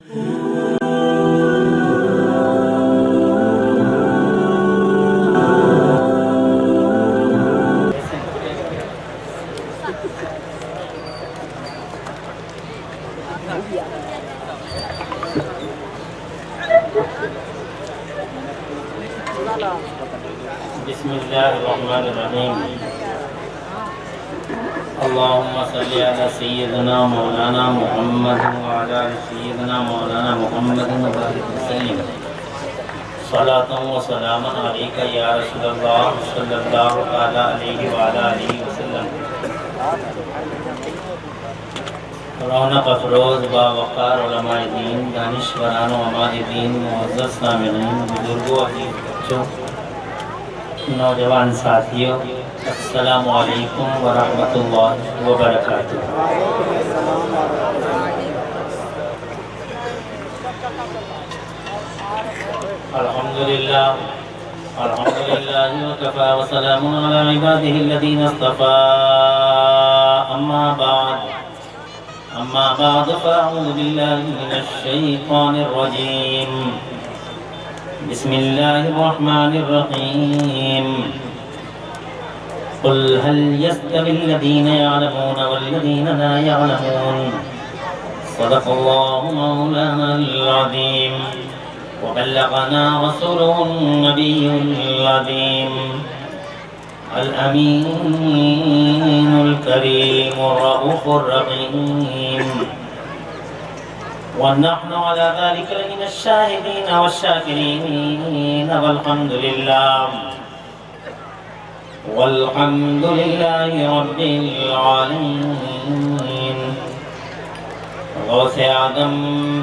بسم الله الرحمن الرحيم اللهم صل على سيدنا مولانا محمد وعلى آل سيدنا مولانا محمد وبارك وسلم صلاة وسلاما عليك يا رسول الله صلى الله عليه وعلى آله وسلم رونق افروز با وقار علماء دین، دانشوران و علماء دین، معزز سامعین، بزرگوں، عزیز بچوں، نوجوان ساتھیوں، السلام علیکم ورحمۃ اللہ وبرکاتہ۔ الحمدللہ وکفی وسلام علی عباده الذین اصطفی، اما بعد فاعوذ باللہ من الشیطان الرجیم، بسم اللہ الرحمن الرحیم، قل هل يستوي الذين يعلمون والذين لا يعلمون، صدق الله مولانا العظيم، وبلغنا رسوله النبي العظيم الأمين الكريم الرؤوف الرحيم، ونحن على ذلك لمن الشاهدين والشاكرين، والحمد لله رب العالمين۔ غوث آدم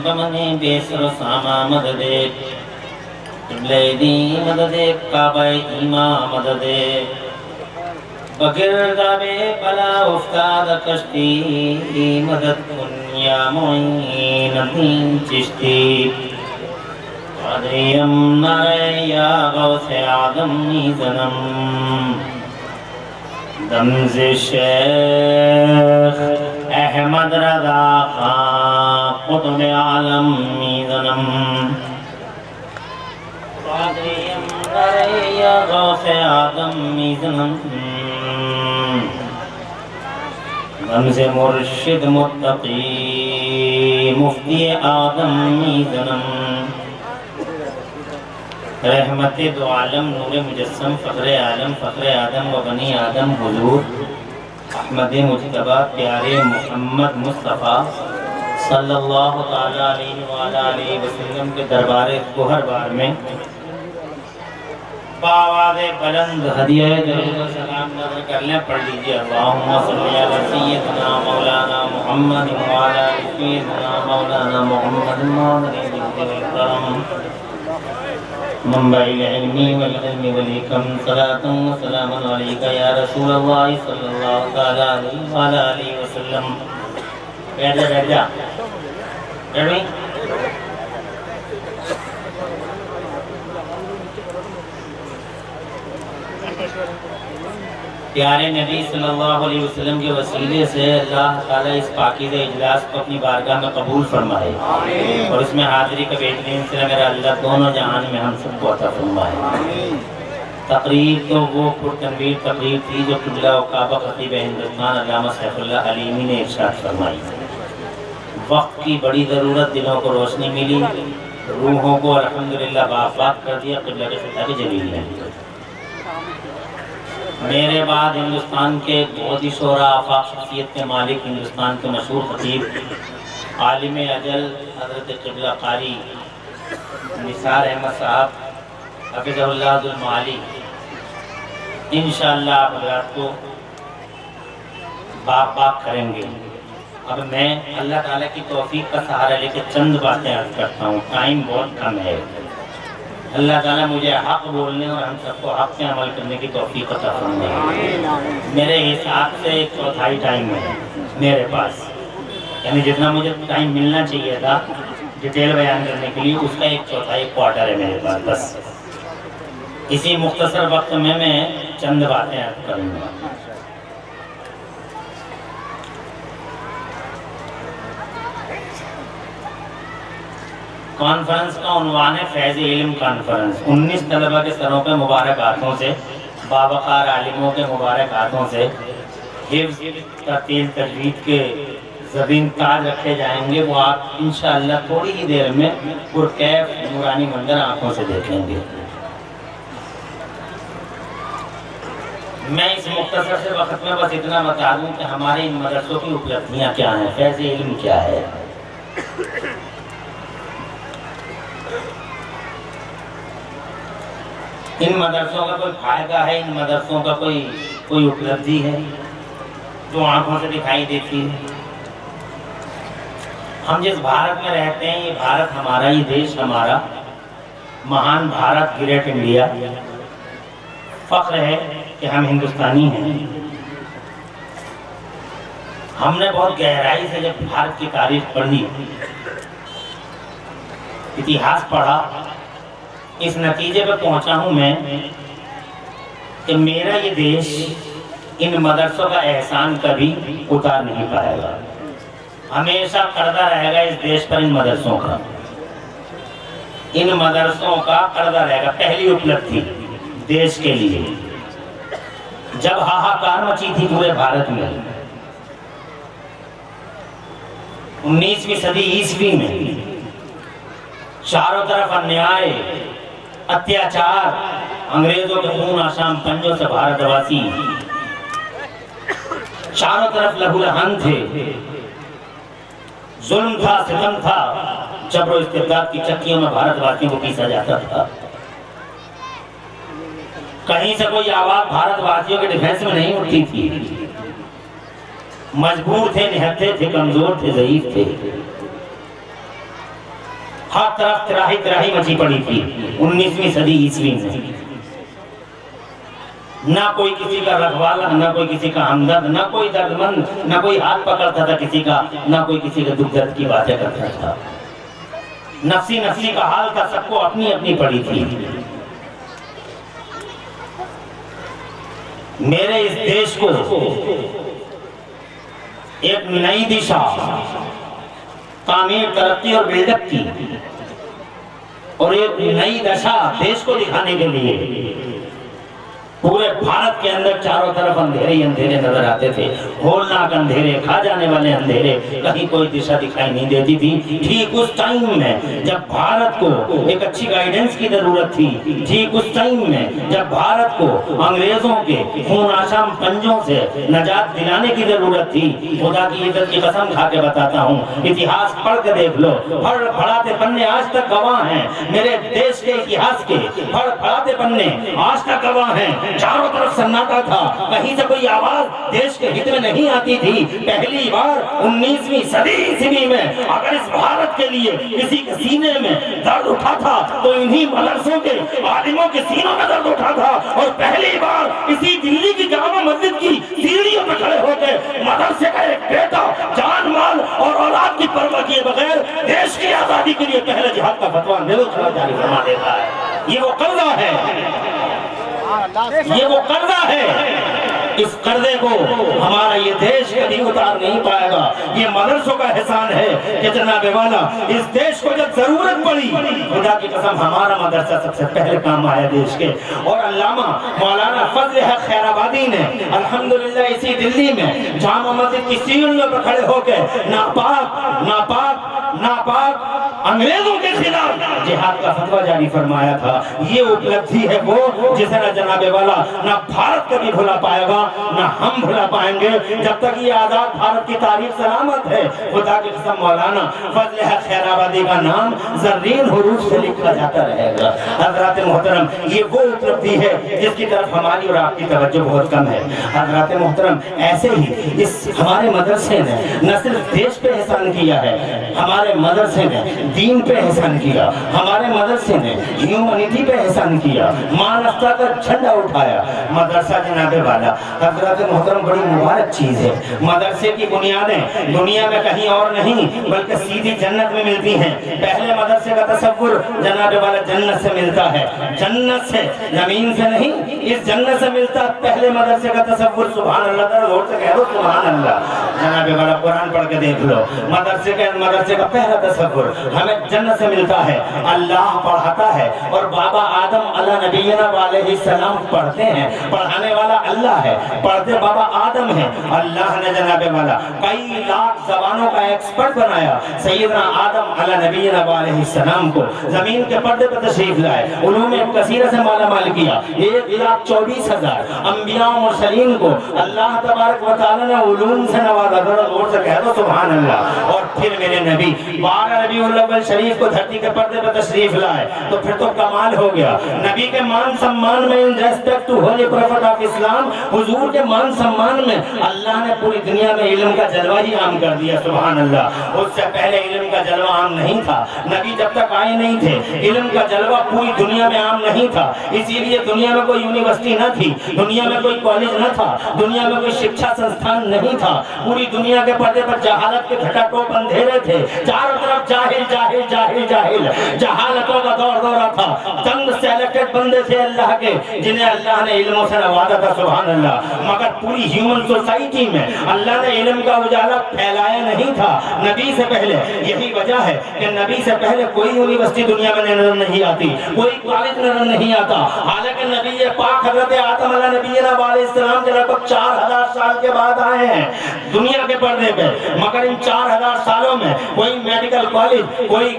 بمنے بیسر ساما مددے، قبلہ دی مددے، کعبہ ایمان مددے، بگرداب بلا افتاد کشتی، مدد کن یا معین الدین چشتی، قادریم نارے یا غوث آدم نیزنم، دمز شیخ احمد رضا خان قطب عالم نیزنم، قادریم نارے یا غوث آدم نیزنم، رمز مرشد متقی مفتی آدم میزنم، رحمت دو عالم نور مجسم فخر عالم فخر آدم و بنی آدم حضور احمد مجتبی پیارے محمد مصطفیٰ صلی اللہ تعالیٰ علیہ وآلہ وسلم کے دربار گوہر بار میں بآواز بلند ہدیہ درود و سلام نظر کر لیں، پڑھ لیجئے اللہم صلی علی سیدنا مولانا محمد وعلی سیدنا مولانا محمد مادری جلد والکرم، منبع العلم والعلم والحکم، صلاة و سلام علیکہ یا رسول اللہ صلی اللہ تعالیٰ علیہ وآلہ وسلم۔ بیٹھ جا بیٹھ جا بیٹھ بھئی۔ پیارے نبی صلی اللہ علیہ وسلم کے وسیلے سے اللہ تعالیٰ اس پاکیزہ اجلاس کو اپنی بارگاہ میں قبول فرمائے، اور اس میں حاضری کا بہترین صلہ میرا اللہ دونوں جہان میں ہم سب کو عطا فرمائے۔ تقریر تو وہ پرتنویر تقریر تھی جو قبلہ و کعبہ خطیب ہندوستان علامہ سیف اللہ علیمی نے ارشاد فرمائی۔ وقت کی بڑی ضرورت، دلوں کو روشنی ملی، روحوں کو الحمدللہ باآفاق کر دیا قبلہ کے خطاب جلیل نے۔ میرے بعد ہندوستان کے بہت ہی شہرا آفاق شخصیت کے مالک، ہندوستان کے مشہور خطیب عالم اجل حضرت قبلہ قاری نثار احمد صاحب حفظہ اللہ ذو المعالی انشاءاللہ آپ حضرات کو باق کریں گے۔ اب میں اللہ تعالیٰ کی توفیق کا سہارا لے کے چند باتیں عرض کرتا ہوں، ٹائم بہت کم ہے۔ اللہ تعالیٰ مجھے حق بولنے اور ہم سب کو حق سے عمل کرنے کی توفیق عطا فرمائے۔ میرے حساب سے 1/4 ٹائم ہے میرے پاس، یعنی جتنا مجھے ٹائم ملنا چاہیے تھا ڈیٹیل بیان کرنے کے لیے، اس کا 1/4 کوارٹر ہے میرے پاس بس۔ اسی مختصر وقت میں چند باتیں عرض کروں گا۔ کانفرنس کا عنوان ہے فیض علم کانفرنس۔ 19 طلبہ کے سروں پہ مبارک ہاتھوں سے، باوقار عالموں کے مبارک ہاتھوں سے حفظ، ترتیل، تجوید کے زبین تاج رکھے جائیں گے۔ وہ آپ انشاءاللہ تھوڑی ہی دیر میں پرکیف نورانی منظر آنکھوں سے دیکھیں گے۔ میں اس مختصر سے وقت میں بس اتنا بتا دوں کہ ہمارے ان مدرسوں کی اپلبدھیاں کیا ہیں، فیض علم کیا ہے۔ ان مدرسوں کا کوئی فائدہ ہے، ان مدرسوں کا کوئی اپلبدھی ہے جو آنکھوں سے دکھائی دیتی ہے؟ ہم جس بھارت میں رہتے ہیں، یہ بھارت ہمارا، یہ دیش ہمارا، مہان بھارت، گریٹ انڈیا، فخر ہے کہ ہم ہندوستانی ہیں۔ ہم نے بہت گہرائی سے جب بھارت کی تاریخ پڑھی، اتہاس پڑھا، اس نتیجے پہ پہنچا ہوں میں کہ میرا یہ دیش ان مدرسوں کا احسان کبھی اتار نہیں پائے گا، ہمیشہ قرضہ رہے گا اس دیش پر ان مدرسوں کا، ان مدرسوں کا قرضہ رہے گا۔ پہلی اپلبدھی دیش کے لیے، جب ہاہاکار مچی تھی پورے بھارت میں 19ویں صدی عیسوی میں، چاروں طرف انیائے، اتیاچار، انگریزوں کے خون آشام پنجوں سے بھارت واسی چاروں طرف لہو لہان تھے، ظلم تھا، ستم تھا، جبر و استبداد کی چکیوں میں بھارت واسیوں کو پیسا جاتا تھا۔ کہیں سے کوئی آواز بھارت واسیوں کے ڈیفینس میں نہیں اٹھتی تھی، مجبور تھے، نہتے تھے، کمزور تھے، ضعیف تھے، ہر طرف تراہی تراہی مچی پڑی تھی 19ویں صدی عیسوی میں۔ نہ کوئی کسی کا رکھوالا، نہ کوئی کسی کا ہمدرد، نہ کوئی درد مند، نہ کوئی ہاتھ پکڑتا تھا کسی کا، نہ کوئی کسی کے دکھ درد کی باتیں کرتا تھا۔ نفسی نفسی کا حال تھا، سب کو اپنی اپنی پڑی تھی۔ میرے اس دیش کو ایک نئی دشا، تعمیر، ترقی اور بلڈ اپ کی، اور ایک نئی دشا دیش کو دکھانے کے لیے پورے بھارت کے اندر چاروں طرف اندھیرے ہی اندھیرے نظر آتے تھے، ہولناک اندھیرے، کھا جانے والے اندھیرے، کہیں کوئی دشا دکھائی نہیں دیتی تھی۔ ٹھیک اس ٹائم میں جب بھارت کو ایک اچھی گائیڈنس کی ضرورت تھی، ٹھیک اس ٹائم میں جب بھارت کو انگریزوں کے خون آشام پنجوں سے نجات دلانے کی ضرورت تھی، خدا کی عزت کی قسم کھا کے بتاتا ہوں، اتہاس پڑھ کے دیکھ لو، پڑھاتے پنے آج تک گواہ ہیں، میرے دیش کے اتہاس کے پڑھاتے پنے آج تک گواہ ہیں۔ چاروں طرف سناٹا تھا، کہیں سے کوئی آواز دیش کے ہت میں نہیں آتی تھی۔ پہلی بار 19ویں صدی عیسوی میں اگر اس بھارت کے لیے کسی کے سینے میں درد اٹھا تھا تو انہی مدرسوں کے عالموں کے سینوں میں درد اٹھا تھا، اور پہلی بار اسی دلی کی جامع مسجد کی سیڑھیوں پہ کھڑے ہو کے مدرسے کا ایک بیٹا جان مال اور اولاد کی پرواہ کیے بغیر دیش کی آزادی کے لیے پہلے جہاد کا فتویٰ جاری فرما دیتا ہے۔ یہ وہ قرضہ ہے، یہ وہ قرضہ ہے، اس قرضے کو ہمارا یہ دیش کبھی اتار نہیں پائے گا۔ یہ مدرسوں کا احسان ہے کہ جناب والا اس دیش کو جب ضرورت پڑی، خدا کی قسم ہمارا مدرسہ سب سے پہلے کام آیا دیش کے۔ اور علامہ مولانا فضل حق خیر آبادی نے الحمدللہ اسی دلی میں جامع مسجد کی سیڑھیوں پر کھڑے ہو کے ناپاک انگریزوں کے خلاف جہاد کا فتویٰ جاری فرمایا تھا۔ یہ اپلبدھی ہے وہ جسے نہ جناب والا نہ بھارت کبھی بھلا پائے گا، نہ ہم بھلا پائیں گے جب تک یہ آزاد بھارت کی تاریخ سلامت ہے۔ خدا کی قسم مولانا فضل حق خیر آبادی کا نام زرین حروف سے لکھا جاتا رہے گا۔ حضرات محترم، یہ وہ اپلبدھی ہے جس کی طرف ہماری اور آپ کی توجہ بہت کم ہے۔ حضرات محترم، ایسے ہی اس ہمارے مدرسے نے نہ صرف دیش پہ احسان کیا ہے، ہمارے مدرسے نے دین پہ احسان کیا، ہمارے مدرسے نے ہیومنٹی پہ احسان کیا، مانوتا کا جھنڈا اٹھایا۔ مدرسہ جناب والا حضرات محترم بڑی مبارک چیز ہے۔ مدرسے کی بنیادیں دنیا میں کہیں اور نہیں بلکہ سیدھی جنت میں ملتی ہیں۔ پہلے مدرسے کا تصور جناب والا جنت سے ملتا ہے، جنت سے، زمین سے نہیں، اس جنت سے ملتا۔ پہلے مدرسے کا تصور، سبحان اللہ، ذرا زور سے کہہ دو سبحان اللہ۔ جناب والا قرآن پڑھ کے دیکھ لو، مدرسے کا پہلا تصور ہمیں جنت سے ملتا ہے، اللہ پڑھاتا ہے، اور بابا آدم علیہ نبینا علیہ السلام پڑھتے ہیں، پڑھانے والا اللہ ہے، پڑھتے بابا آدم ہیں، اللہ نے جناب والا کئی لاکھ زبانوں کا ایکسپرٹ بنایا، سیدنا آدم علیہ نبینا علیہ السلام کو زمین کے پردے پر تشریف لائے، علوم کثیرہ سے مالا مال کیا، 1,24,000 انبیاء و مرسلین کو اللہ تبارک و تعالی نے علوم سے نوازا، اور سے کہہ دو سبحان اللہ۔ اور پھر میرے نبی 12 ربیع الاول شریف کو دھرتی کے پردے پر تشریف لائے تو پھر تو کمال ہو گیا۔ نبی کے مان سمان میں in respect to holy prophet of Islam, حضور کے مان سمان میں اللہ نے پوری دنیا میں علم کا جلوہ ہی عام کر دیا، سبحان اللہ۔ اس سے پہلے علم کا جلوہ عام نہیں تھا، نبی جب تک آئے نہیں تھے علم کا جلوہ پوری دنیا میں عام نہیں تھا، اسی لیے دنیا میں کوئی یونیورسٹی نہ تھی، دنیا میں کوئی کالج نہ تھا، دنیا میں کوئی شکشا سنستھان نہیں تھا، پوری دنیا کے پردے پر جہالت کے گھٹا ٹوپ اندھیرے تھے، چاروں طرف جاہل جاہل جاہل جاہل، جہالتوں کا دور دورہ تھا، چند سیلیکٹڈ بندے تھے اللہ کے جنہیں اللہ نے علموں سے نوازا تھا، سبحان اللہ۔ مگر پوری ہیومن سوسائٹی میں اللہ نے علم کا اجالا پھیلایا نہیں تھا نبی سے پہلے، یہی وجہ ہے کہ نبی سے پہلے کوئی یونیورسٹی دنیا میں نظر نہیں آتی، کوئی کالج نظر نہیں آتا، حالانکہ نبی پاک حضرت آدم علیہ نبینا علیہ السلام کے لگ بھگ 4,000 سال کے بعد آئے ہیں دنیا کے پردے پہ، مگر ان 4,000 سالوں میں کوئی میڈیکل کالج، کوئی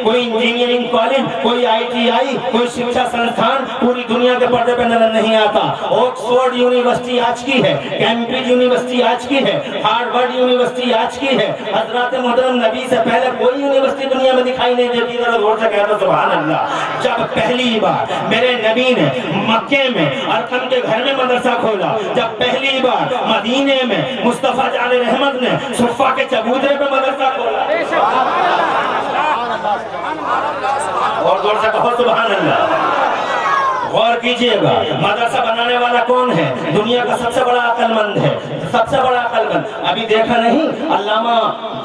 انجینئرنگ کالج، کوئی ITI، کوئی شکشا سنستھان پوری دنیا کے پردے پہ نظر نہیں آتا۔ آکسفورڈ یونیورسٹی آج کی ہے، کیمبرج یونیورسٹی آج کی ہے، ہارورڈ یونیورسٹی آج کی ہے، حضرات محترم نبی سے پہلے کوئی یونیورسٹی دنیا میں دکھائی نہیں دیتی، ذرا غور سے کہہ دو سبحان اللہ۔ جب پہلی بار میرے نبی نے مکے میں ارقم کے گھر میں مدرسہ کھولا، جب پہلی بار مدینے میں مصطفیٰ جان رحمت نے صفا کے چبوترے پہ مدرسہ کھولا، اور زور سے کہو سبحان اللہ۔ غور کیجئے گا مدرسہ بنانے والا کون ہے؟ دنیا کا سب سے بڑا عقل مند ہے، سب سے بڑا عقل مند۔ ابھی دیکھا نہیں علامہ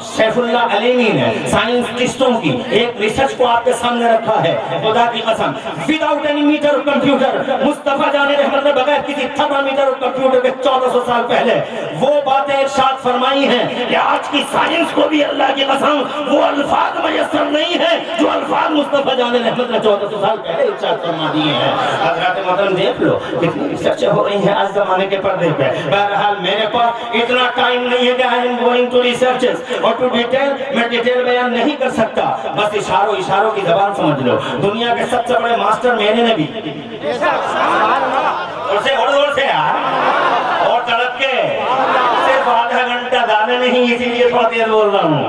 سیف اللہ علیمی نے سائنسٹسٹوں کی ایک ریسرچ کو آپ کے سامنے رکھا ہے، خدا کی قسم وداؤٹ اینی میٹر کمپیوٹر، مصطفیٰ جان رحمت نے بغیر کسی تھرمامیٹر کمپیوٹر کے 1400 سال پہلے وہ باتیں ارشاد فرمائی ہیں کہ آج کی سائنس کو بھی اللہ کی قسم وہ الفاظ میسر نہیں ہے جو الفاظ مصطفیٰ جان رحمت نے 1400 سال پہلے ارشاد فرما دیے ہیں۔ حضرات محترم دیکھ لو کتنی ریسرچیں ہو رہی ہیں آج زمانے کے پردے پہ۔ بہرحال میرے پاس اتنا ٹائم نہیں ہے کہ I am going to researches اور to detail، میں ڈیٹیل بیان نہیں کر سکتا، بس اشاروں کی زبان سمجھ لو۔ دنیا کے سب سے بڑے ماسٹر میرے نبی، اور سے یار اور تڑپ کے صرف آدھا گھنٹہ زیادہ نہیں، اسی لیے تھوڑا دیر بول رہا ہوں۔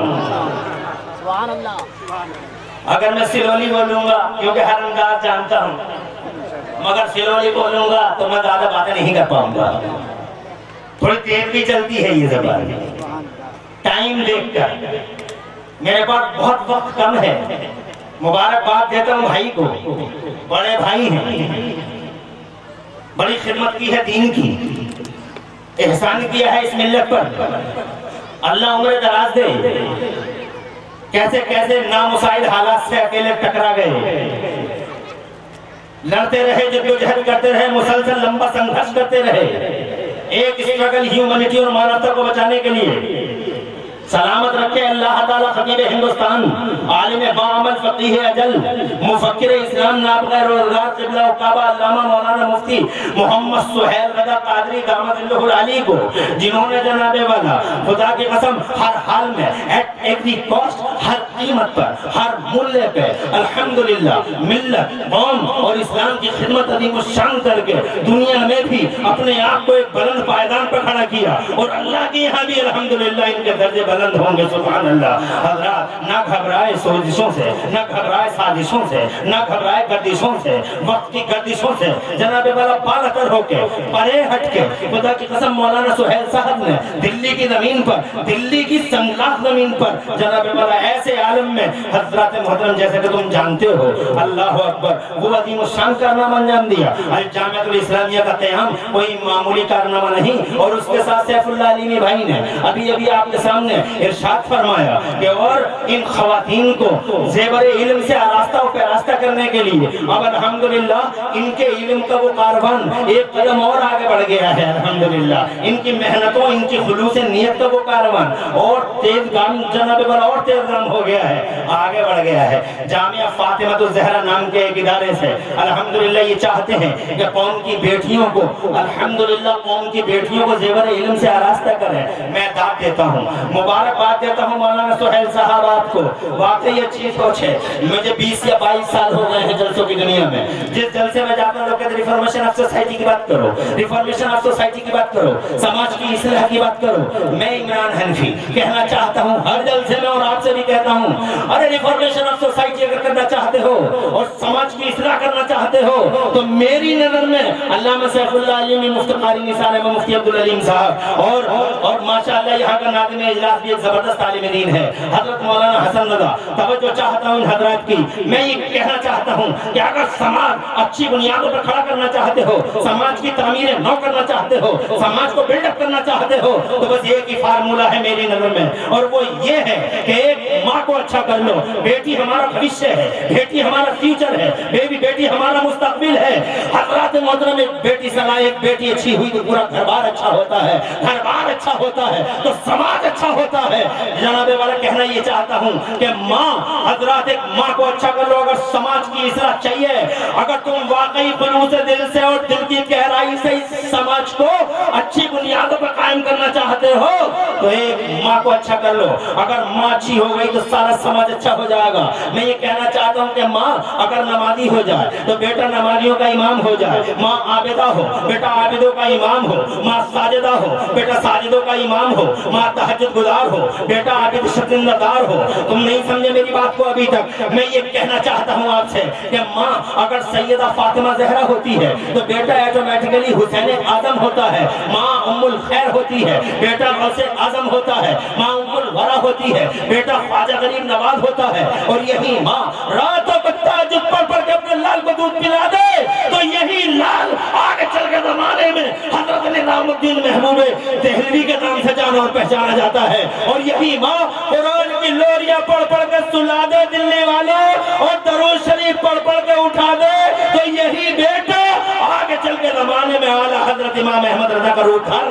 اگر میں سلولی بولوں گا کیونکہ ہر انداز جانتا ہوں، مگر سلولی بولوں گا تو میں زیادہ باتیں نہیں کر پاؤں گا، تھوڑی تیز بھی چلتی ہے یہ زبان۔ ٹائم دیکھ کر میرے پاس بہت وقت کم ہے، مبارکباد دیتا ہوں بھائی کو، بڑے بھائی ہیں، بڑی خدمت کی ہے دین کی، احسان کیا ہے اس ملت پر، اللہ عمر دراز دے۔ کیسے کیسے نامساعد حالات سے اکیلے ٹکرا گئے، لڑتے رہے، جدوجہد کرتے رہے، مسلسل لمبا سنگھرش کرتے رہے، ایک اسٹرگل ہیومنٹی اور مانوتا کو بچانے کے لیے۔ سلامت رکھے اللہ تعالیٰ خطیب ہندوستان، عالم باعمل فقیہ اجل، مفکر اسلام، نابغہ روزگار، قبلہ و کعبہ علامہ مولانا مفتی محمد سہیل رضا قادری دامت اللہ العلی کو، جنہوں نے جناب والا خدا کی قسم ہر حال میں ایٹ ایوری کاسٹ، ہر قیمت پر، ہر ملے پہ الحمدللہ ملت، قوم اور اسلام کی خدمت عظیم الشان کر کے دنیا میں بھی اپنے آپ کو ایک بلند پائیدان پر کھڑا کیا، اور اللہ کی یہاں بھی الحمدللہ ان کے درجے بلند ہوں گے، سبحان اللہ۔ حضرات نہ گھبرائے سوزشوں سے، نہ گھبرائے سازشوں سے، نہ گھبرائے گردشوں سے، وقت کی گردشوں سے، جناب والا بالاتر ہو کے پرے ہٹ کے خدا کی قسم مولانا سہیل صاحب نے دلی کی زمین پر، دلی کی سنگلاخ زمین پر جناب والا ایسے عالم میں حضرات محترم جیسے کہ تم جانتے ہو، اللہ اکبر، وہ عظیم الشان کارنامہ انجام دیا۔ الجامعۃ الاسلامیہ کا قیام کوئی معمولی کارنامہ نہیں، اور اس کے ساتھ سیف اللہ علیمی بھائی نے ابھی آپ کے سامنے ارشاد فرمایا کہ اور ان خواتین کو زیور علم سے آراستہ و پیراستہ کرنے کے لیے اب الحمدللہ ان کے علم کا وہ کاروان ایک قدم اور آگے بڑھ گیا ہے الحمدللہ. ان کی محنتوں ان کی خلوص نیت کا وہ کاروان اور تیز گام جناب والا اور تیز گام ہو گیا ہے, آگے بڑھ گیا ہے. جامعہ فاطمہ الزہرا نام کے ایک ادارے سے الحمدللہ یہ چاہتے ہیں کہ قوم کی بیٹیوں کو الحمدللہ قوم کی بیٹیوں کو زیور علم سے آراستہ کریں. میں داد دیتا ہوں, مبارکباد دیتا ہوں مولانا سہیل صاحب آپ کو. واقعی اچھی سوچ ہے. مجھے 20 یا 22 سال ہو گئے ہیں جلسوں کی دنیا میں. جس جلسے میں جاتا ہوں لوگ کہتے ہیں ریفارمیشن آف سوسائٹی کی بات کرو, ریفارمیشن آف سوسائٹی کی بات کرو, سماج کی اصلاح کی بات کرو. میں عمران حنفی کہنا چاہتا ہوں ہر جلسے میں اور آپ سے بھی کہتا ہوں, ارے ریفارمیشن آف سوسائٹی اگر کرنا چاہتے ہو اور سماج کی اصلاح کرنا چاہتے ہو تو میری نظر میں علامہ سیف اللہ علیمی مفتی قاری نثار میں مفتی عبدالعلیم صاحب اور ماشاءاللہ یہاں کا ناظم اجلاس بھی ایک زبردست عالم دین ہے حضرت مولانا حسن رضا. توجہ چاہتا ہوں ان حضرات کی. میں یہ کہنا چاہتا ہوں کہ اگر سماج اچھی بنیادوں پر کھڑا کرنا چاہتے ہو, سماج کی تعمیر نو کرنا چاہتے ہو, سماج کو بلڈ اپ کرنا چاہتے ہو تو بس ایک ہی فارمولہ ہے میری نظر میں, اور وہ یہ ہے کہ ایک ماں کو اچھا کر لو. بیٹی ہمارا بھوشیہ ہے, بیٹی ہمارا فیوچر ہے, بیٹی ہمارا مستقبل ہے. حضرات محترم, ایک بیٹی سنا, ایک بیٹی اچھی ہوئی تو پورا گھر بار اچھا ہوتا ہے, گھر بار اچھا ہوتا ہے تو سماج اچھا ہوتا ہے. جناب والا کہنا یہ چاہتا ہوں کہ ماں, حضرات ایک ماں کو اچھا کر لو. اگر سماج کی اصلاح چاہیے, اگر تم واقعی خلوص دل سے اور دل کی گہرائی سے اس سماج کو اچھی بنیادوں پر قائم کرنا چاہتے ہو تو ایک ماں کو اچھا کر لو. اگر ماں اچھی ہو گئی تو سارا سماج اچھا ہو جائے گا. میں یہ کہنا چاہتا ہوں کہ ماں اگر نمازی ہو جائے تو بیٹا نمازیوں کا امام ہو جائے. ماں عابدہ ہو, بیٹا عابدوں کا امام ہو. ماں ساجدہ ہو, بیٹا ساجدوں کا امام ہو. ماں تہجد گزار ہو, بیٹا عابد شکندار ہو. تم نہیں سمجھے میری بات کو ابھی تک. میں یہ کہنا چاہتا ہوں آپ سے کہ ماں اگر سیدہ فاطمہ زہرا ہوتی ہے تو بیٹا ایٹومیٹکلی حسین اعظم ہوتا ہے. ماں ام الخیر ہوتی ہے, بیٹا غوث اعظم ہوتا ہے. ماں ام الورا ہوتی ہے, بیٹا خواجہ غریب نواز ہوتا ہے. اور یہی ماں راتوں کو تہجد پڑھ کے اپنے لال کو دودھ پلا دے تو یہی لال آگے چل کے زمانے میں حضرت نظام الدین محبوب دہلوی کے نام سے جانا اور پہچانا جاتا ہے. اور یہی ماں قرآن کی لوریاں پڑھ کے سلا دے دلی والے اور درود شریف پڑھ کے اٹھا دے تو یہی بیٹا آگے چل کے زمانے میں اعلیٰ حضرت امام احمد رضا کا روح دھر.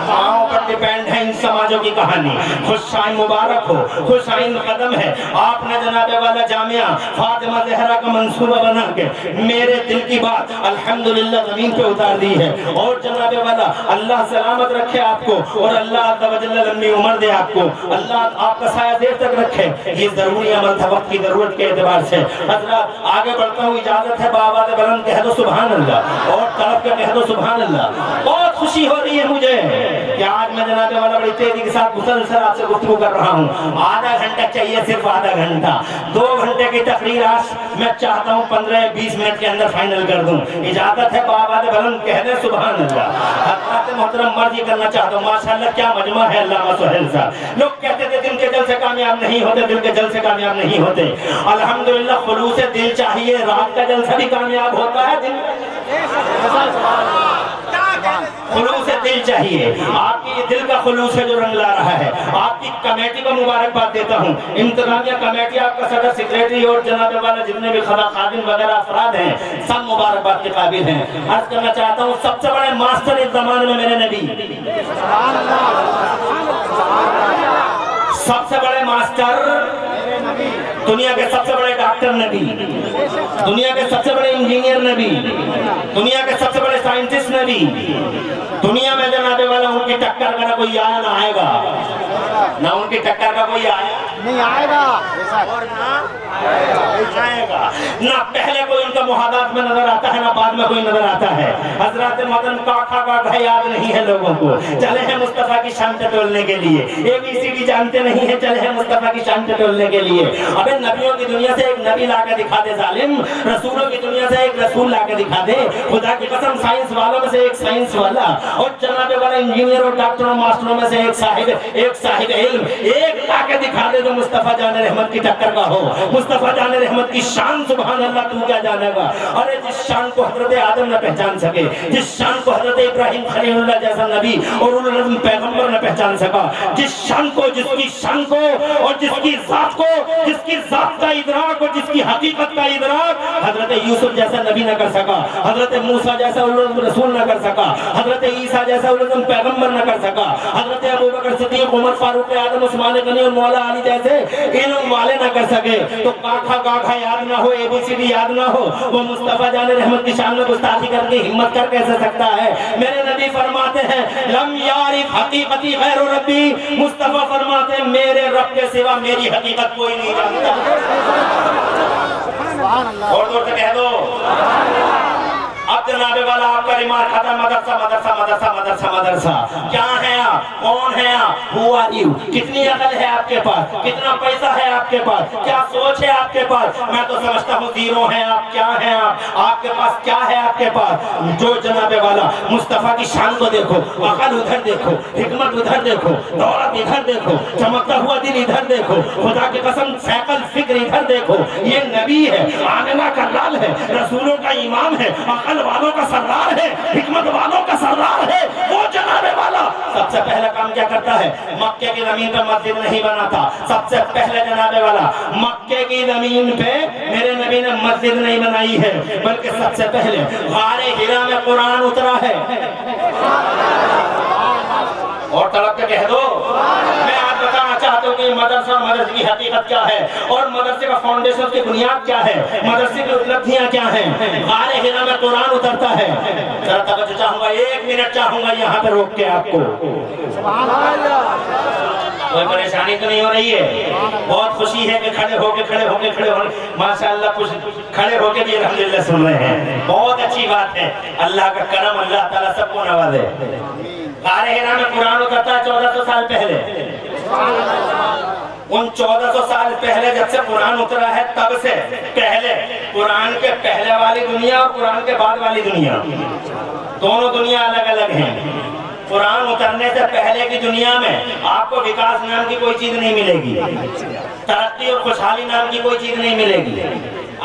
ماؤں پر ڈیپینڈ ہے ان سماجوں کی کہانی. خوش آئین مبارک ہو, خوش آئین قدم ہے. آپ نے جناب والا جامعہ فاطمہ زہرا کا منصوبہ بنا کے میرے دل کی بات الحمدللہ زمین پہ اتار دی ہے. اور جناب والا اللہ سلامت رکھے آپ کو, اور اللہ عز و جل لمبی عمر دے آپ کو, اللہ آپ کا سایہ دیر تک رکھے. یہ ضروری عمل تھا وقت کی ضرورت کے اعتبار سے. حضرات آگے بڑھتا ہوں, اجازت ہے بآواز بلند کہہ دو سبحان اللہ, اور طرف کے کہہ دو سبحان اللہ. بہت خوشی ہو رہی ہے مجھے کہ آج میں جناب والا بڑی تیزی کے ساتھ مسلسل آپ سے گفتگو کر رہا ہوں. آدھا گھنٹہ چاہیے, صرف آدھا گھنٹہ. 2 گھنٹے کی تقریر آج میں چاہتا ہوں 15-20 منٹ کے اندر فائنل کر دوں. اجازت ہے بآواز بلند کہہ دیں سبحان اللہ. حضرات محترم مرضی کرنا چاہتا ہوں. ماشاءاللہ کیا مجمع ہے علامہ سہیل صاحب. لوگ کہتے تھے دل کے جل سے کامیاب نہیں ہوتے, دل کے جل سے کامیاب نہیں ہوتے. الحمدللہ خلوص دل چاہیے, رات کا جلسہ بھی کامیاب ہوتا ہے. خلوص دل چاہیے. آپ کی دل کا خلوص ہے جو رنگ لا رہا ہے. آپ کی کمیٹی کو مبارکباد دیتا ہوں. انتظامیہ کمیٹی, آپ کا صدر, سیکریٹری اور جناب والا جتنے بھی خادم وغیرہ افراد ہیں سب مبارکباد کے قابل ہیں. عرض کرنا چاہتا ہوں سب سے بڑے ماسٹر اس زمانے میں میرے نبی, سب سے بڑے ماسٹر, دنیا کے سب سے بڑے ڈاکٹر نبی, دنیا کے سب سے بڑے انجینئر نبی, دنیا کے سب سے بڑے سائنٹسٹ نبی. دنیا میں جناب والا ان کی ٹکر کا نہ کوئی آیا نہ آئے گا, نہ ان کی ٹکر کا کوئی آیا نہیں آئے گا, اور نہ آئے گا. نہ پہلے کوئی ان کا محاذات میں نظر آتا ہے, نہ بعد میں کوئی نظر آتا ہے. حضرات محترم کاکھا کا یاد نہیں ہے لوگوں کو, چلے ہیں مصطفیٰ کی شان ٹٹولنے کے لیے. ABCD جانتے نہیں ہیں, چلے ہیں مصطفیٰ کی شان ٹٹولنے کے لیے. ابے نبیوں کی دنیا سے ایک نبی لا کے دکھا دے ظالم, رسولوں کی دنیا سے ایک رسول لا کے دکھا دے. خدا کی قسم سائنس والوں میں سے ایک سائنس والا, اور جناب والا انجینئر اور ڈاکٹروں ماسٹروں میں سے ایک صاحب علم ایک لا کے دکھا دے جو مصطفیٰ جان رحمت کی ٹکر کا ہو, مصطفیٰ جان رحمت کی شان سبحان اللہ تو کیا جانے گا. ارے جس شان کو حضرت آدم نہ پہچان سکے, جس شان کو حضرت ابراہیم خلیل اللہ جیسا نبی اور اولو العزم پیغمبر نہ پہچان سکا, جس شان کو, جس کی شان کو اور جس کی ذات کو, جس کی ذات کا ادراک اور جس کی حقیقت کا ادراک حضرت یوسف جیسا نبی نہ کر سکا, حضرت موسیٰ جیسا اولو العزم رسول نہ کر سکا, حضرت عیسیٰ جیسا اولو العزم پیغمبر نہ کر سکا, حضرت ابوبکر صدیق, عمر فاروق اعظم, عثمان غنی اور مولا علی جیسے علم والے نہ کر سکے. تو کاکھا یاد نہ ہو, اے بی سی ڈی یاد نہ ہو, وہ مصطفیٰ جان رحمت کی شان میں گستاخی کر کے ہمت کر کیسے سکتا ہے؟ میرے نبی فرماتے ہیں لم یعرف حقیقتی غیر ربی, مصطفیٰ فرماتے ہیں میرے رب کے سوا میری حقیقت کوئی نہیں جانتا. اور زور سے کہہ دو. اب جناب والا آپ کا ریمارک ختم. مدرسہ مدرسہ مدرسہ مدرسہ مدرسہ. کیا ہیں آپ, کون ہیں آپ, ہو آر یو, کتنی عقل ہے آپ کے پاس, کتنا پیسہ ہے آپ کے پاس, کیا سوچ ہے آپ کے پاس؟ میں تو سمجھتا ہوں زیرو ہیں آپ. کیا ہیں آپ کے پاس, کیا ہے آپ کے پاس؟ جو جناب والا مصطفیٰ کی شان کو دیکھو, عقل ادھر دیکھو, حکمت ادھر دیکھو, دولت ادھر دیکھو, چمکتا ہوا دل ادھر دیکھو, خدا کی قسم سیکل فکر ادھر دیکھو. یہ نبی ہے, آمنہ کا لال ہے, رسولوں کا امام ہے, عقل والوں کا سردار ہے, حکمت والوں کا سردار ہے. وہ جناب والا سب سے پہلا کام کیا کرتا ہے؟ مکے کی زمین پہ مسجد نہیں بناتا. سب سے پہلے جناب والا مکے کی زمین پہ میرے نبی نے مسجد نہیں بنائی ہے, بلکہ سب سے پہلے غار حرا میں قرآن اترا ہے. اور تڑپ کے کہہ دو. میں آج بتانا چاہتا ہوں کہ مدرسہ, مدرسے کی حقیقت کیا ہے اور مدرسے کا فاؤنڈیشن کی بنیاد کیا ہے, مدرسے کی اپلبدھیاں کیا ہیں. غار حرا میں قرآن اترتا ہے. ذرا توجہ چاہوں گا, 1 منٹ چاہوں گا یہاں پہ روک کے آپ کو. کوئی پریشانی تو نہیں ہو رہی ہے؟ بہت خوشی ہے کہ کھڑے ہو کے ماشاءاللہ کچھ کھڑے ہو کے بھی الحمدللہ سن رہے ہیں. بہت اچھی بات ہے. اللہ کا کرم, اللہ تعالیٰ سب کو نوازے. غار حرا میں قرآن اترتا ہے 1400 سال پہلے. ان 1400 سال پہلے جب سے قرآن اترا ہے تب سے پہلے قرآن کے پہلے والی دنیا اور قرآن کے بعد والی دنیا, دونوں دنیا الگ الگ ہیں. قرآن اترنے سے پہلے کی دنیا میں آپ کو وکاس نام کی کوئی چیز نہیں ملے گی, ترقی اور خوشحالی نام کی کوئی چیز نہیں ملے گی.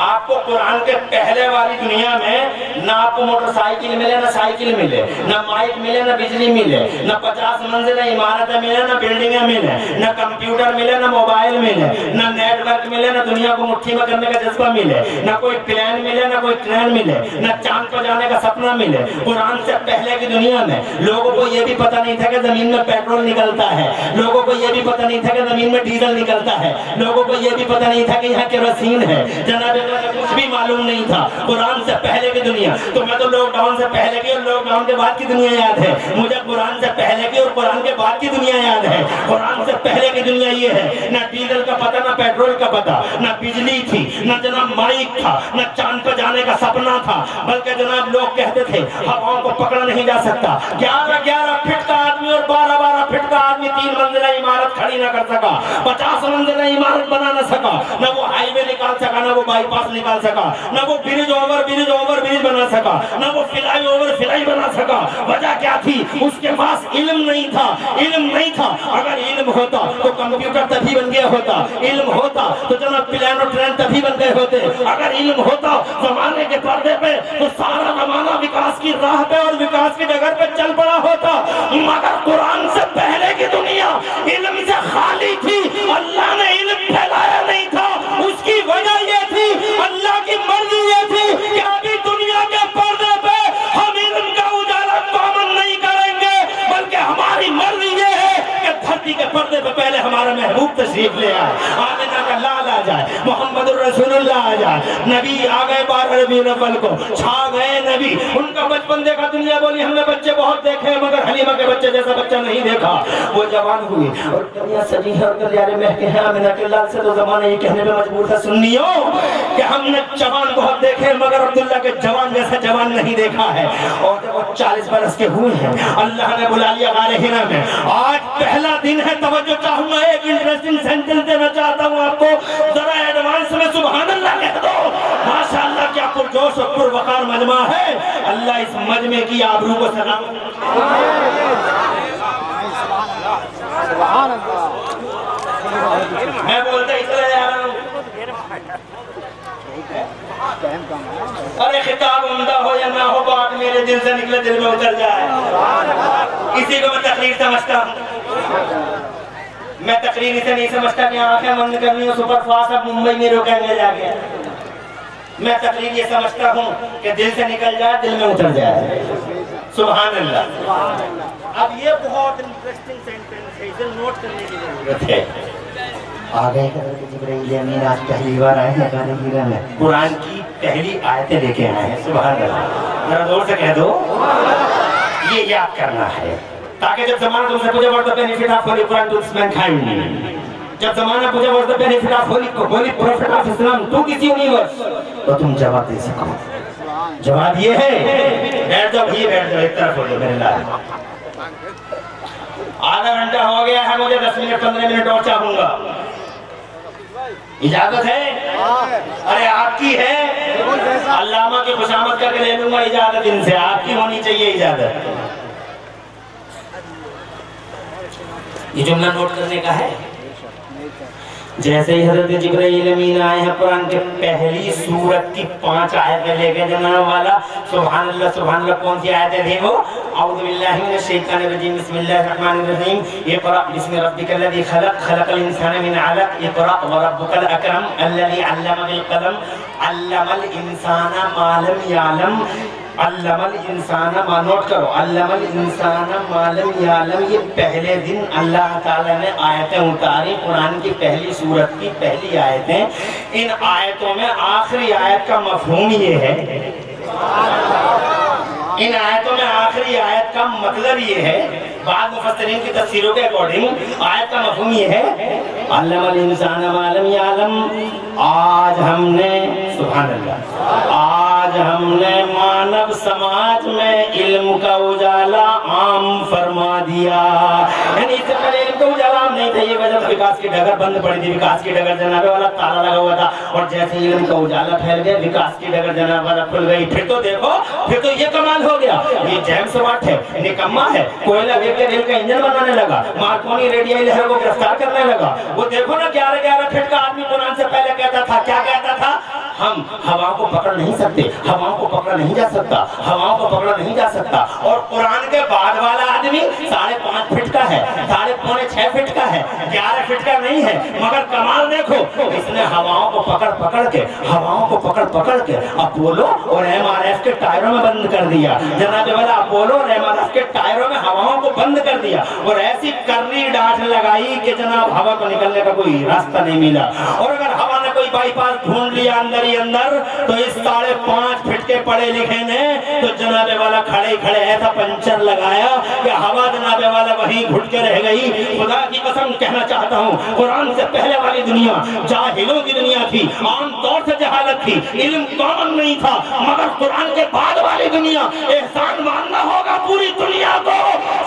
آپ کو قرآن کے پہلے والی دنیا میں نہ آپ کو موٹر سائیکل ملے, نہ سائیکل ملے, نہ مائک ملے, نہ بجلی ملے, نہ 50 منزلیں عمارتیں ملے, نہ بلڈنگیں ملے, نہ کمپیوٹر ملے, نہ موبائل ملے, نہ نیٹ ورک ملے, نہ دنیا کو مٹھی میں کرنے کا جذبہ ملے, نہ کوئی پلین ملے, نہ کوئی ٹرین ملے, نہ چاند پر جانے کا سپنا ملے. قرآن سے پہلے کی دنیا میں لوگوں کو یہ بھی پتہ نہیں تھا کہ زمین میں پیٹرول نکلتا ہے, لوگوں کو یہ بھی پتہ نہیں تھا کہ زمین میں ڈیزل نکلتا ہے, لوگوں کو یہ بھی پتہ نہیں تھا کہ یہاں کیروسین ہے. جناب کچھ بھی معلوم نہیں تھا قرآن سے پہلے کی دنیا. تو میں تو لاک ڈاؤن سے پہلے کی اور لاک ڈاؤن کے بعد کی دنیا یاد ہے. مجھے قرآن سے پہلے کی اور قرآن کے بعد کی دنیا یاد ہے. قرآن سے پہلے کی دنیا یہ ہے, نہ ڈیزل کا پتہ, نہ پیٹرول کا پتہ, نہ بجلی تھی, نہ جناب مائک تھا, نہ چاند پہ جانے کا سپنا تھا, بلکہ جناب لوگ کہتے تھے ہواؤں کو پکڑا نہیں جا سکتا. 11 فٹ کا آدمی اور 12 فٹ کا آدمی 3 منزلہ عمارت کھڑی نہ کر سکا, 50 منزلہ عمارت بنا نہ سکا, نہ وہ ہائی وے نکال سکا, نہ وہ بائی پاس نکال سکا, نہ وہ برج اوور برج بنا سکا, نہ وہ فلائی اوور فلائی بنا سکا. وجہ کیا تھی؟ اس کے پاس علم نہیں تھا. علم نہیں تھا. اگر علم ہوتا تو کمپیوٹر تبھی بن گیا ہوتا, علم ہوتا تو جناب پلین اور ٹرین تبھی بن گئے ہوتے, اگر علم ہوتا زمانے کے پردے پہ تو سارا زمانہ وکاس کی راہ پہ اور وکاس کی ڈگر پہ چل پڑا ہوتا. مگر قرآن سے پہلے کی دنیا علم سے خالی تھی. اللہ نے علم پھیلایا نہیں تھا. اس کی وجہ یہ تھی, اللہ کی مرضی یہ تھی کہ ابھی دنیا کے پردے پہ ہم علم کا اجالا کامن نہیں کریں گے, بلکہ ہماری مرضی یہ ہے کہ دھرتی کے پردے پہ پہلے ہمارا محبوب تشریف لے آئے, آمنہ کا لال آ جائے, محمد الرسول اللہ آ جائے. نبی آ گئے 12 ربیع الاول کو, چھا گئے نبی. ان کا بچپن دیکھا, دنیا بولی ہم نے بچے بہت دیکھے مگر حلیمہ کے بچے جیسا بچہ نہیں دیکھا. وہ جوان ہوئی اور دنیا سجی ہے اور کلیارے مہکے ہیں. آمنہ کے لال سے تو زمانہ یہ کہنے پہ مجبور تھا سنیوں کہ ہم نے جوان بہت دیکھے مگر عبداللہ کے جوان جیسا جوان نہیں دیکھا ہے. اور جب وہ 40 برس کے ہوئے ہیں اللہ نے بلا لیا غار حرا میں. آج پہلا دن ہے. توجہ چاہوں گا, ایک انٹرسٹنگ سینٹنس دینا چاہتا ہوں آپ کو, ذرا ایڈوانس میں سبحان اللہ کہہ دو. ماشاءاللہ کیا پرجوش اور پروقار مجمع ہے. اللہ اس مجمع کی آبرو کو سلامت. میں بولتا اس طرح جا رہا ہوں ارے خطاب عمدہ ہو یا نہ ہو، بات میرے دل سے نکلے دل میں اتر جائے، اسی کو میں تقریر سمجھتا ہوں۔ میں تقریر اسے نہیں سمجھتا کہ آنکھیں بند کرنی ہو سپر فاسٹ اب ممبئی میں روکیں گے جا کے، میں تقریر یہ سمجھتا ہوں کہ دل سے نکل جائے، دل میں اتر جائے۔ سبحان اللہ۔ اب یہ بہت انٹرسٹنگ سینٹنس ہے، اسے نوٹ کرنے کی ضرورت ہے۔ آگئے حضرت جبرائیل امین آج پہلی بار آئے ہیں گانے گیرہ میں، قرآن کی پہلی آیتیں لے کے آئے ہیں۔ سبحان اللہ، ذرا زور سے کہہ دو، یہ یاد کرنا ہے تاکہ جب زمانہ تم سے پوچھے what the benefit of holy قرآن ٹو مینکائنڈ، جب زمانہ پوچھے what the benefit of holy prophet of اسلام ٹو کسی یونیورس، تو تم جواب دے سکو۔ جواب یہ ہے، بیٹھ جاؤ بھائی، بیٹھ جاؤ، ایک طرف ہو جاؤ میرے لائے۔ آدھا گھنٹہ ہو گیا ہے، مجھے 10 منٹ 15 منٹ اور چاہوں گا، اجازت ہے؟ ارے آپ کی ہے، علامہ کی خوشامد کر کے لے لوں گا اجازت ان سے، آپ کی ہونی چاہیے اجازت۔ یہ جملہ نوٹ کرنے کا ہے۔ جیسے ہی حضرت جبرائیل امین آئے ہیں، قرآن کے پہلی سورت کی 5 آیتیں لے کے جناب والا، سبحان اللہ سبحان اللہ۔ کون سی آیتیں تھیں وہ؟ اعوذ باللہ من الشیطان الرجیم، بسم اللہ الرحمن الرحیم، اقرأ بسم ربک الذی خلق، خلق الانسان من علق، اقرأ وربک الاکرم الذی علم بالقلم، علم الانسان ما لم یعلم، علم الانسان ما، نوٹ کرو، علم الانسان ما لم یعلم۔ یہ پہلے دن اللہ تعالیٰ نے آیتیں اتاری، قرآن کی پہلی سورت کی پہلی آیتیں۔ ان آیتوں میں آخری آیت کا مفہوم یہ ہے، ان آیتوں میں آخری آیت کا مطلب یہ ہے، بعض مفسرین کی تفسیروں کے اکارڈنگ آیت کا مفہوم یہ ہے، علم الانسان ما لم یعلم۔ آج ہم نے، سبحان اللہ، آج ہم نے مانو سماج میں علم کا اجالا عام فرما دیا۔ یعنی اس سے پہلے علم کا اجالا عام نہیں تھا، یہ وجہ وکاس کی ڈگر بند پڑی تھی، وکاس کی ڈگر جناب والا تالا لگا ہوا تھا، اور جیسے علم کا اجالا پھیل گیا، وکاس کی ڈگر جناب والا کھل گئی۔ پھر تو دیکھو، پھر تو یہ کمال ہو گیا، یہ جیمس واٹ ہے، نکما ہے، کوئلہ دیکھ کے ریل کا انجن بنانے لگا، مارکونی ریڈیائی لہر کو گرفتار کرنے لگا۔ وہ دیکھو نا 11 فٹ کا آدمی قرآن سے پہلے کہتا تھا، کیا کہتا تھا؟ ہم ہوا کو پکڑ نہیں سکتے، ہواؤں کو پکڑا نہیں جا سکتا، ہواؤں کو پکڑا نہیں جا سکتا۔ اور قرآن کے بعد والا آدمی 5.5 فٹ کا ہے، 5.25 فٹ کا ہے، 11 فٹ کا نہیں ہے، مگر کمال دیکھو، اس نے ہواؤں کو پکڑ کے، ہواؤں کو پکڑ کے اپولو اور MRF کے ٹائروں میں بند کر دیا۔ جناب والا اپولو اور MRF کے ٹائروں میں ہواؤں کو بند کر دیا، اور ایسی کرنی ڈانٹ لگائی کہ جناب ہوا کو نکلنے کا کوئی راستہ نہیں ملا۔ اور اگر ہوا نے کوئی بائی پاس ڈھونڈ لیا اندر ہی اندر، تو اس 5.5 فٹ کے پڑھے لکھے نے تو جناب والا کھڑے ایسا پنچر لگایا کہ ہوا جناب والا وہیں گھٹ کے رہ گئی۔ خدا کی قسم کہنا چاہتا ہوں، قرآن سے پہلے والی دنیا جاہلوں کی دنیا تھی، عام طور سے جہالت تھی، علم کامن نہیں تھا، مگر قرآن کے بعد والی دنیا، احسان ماننا ہوگا پوری دنیا کو،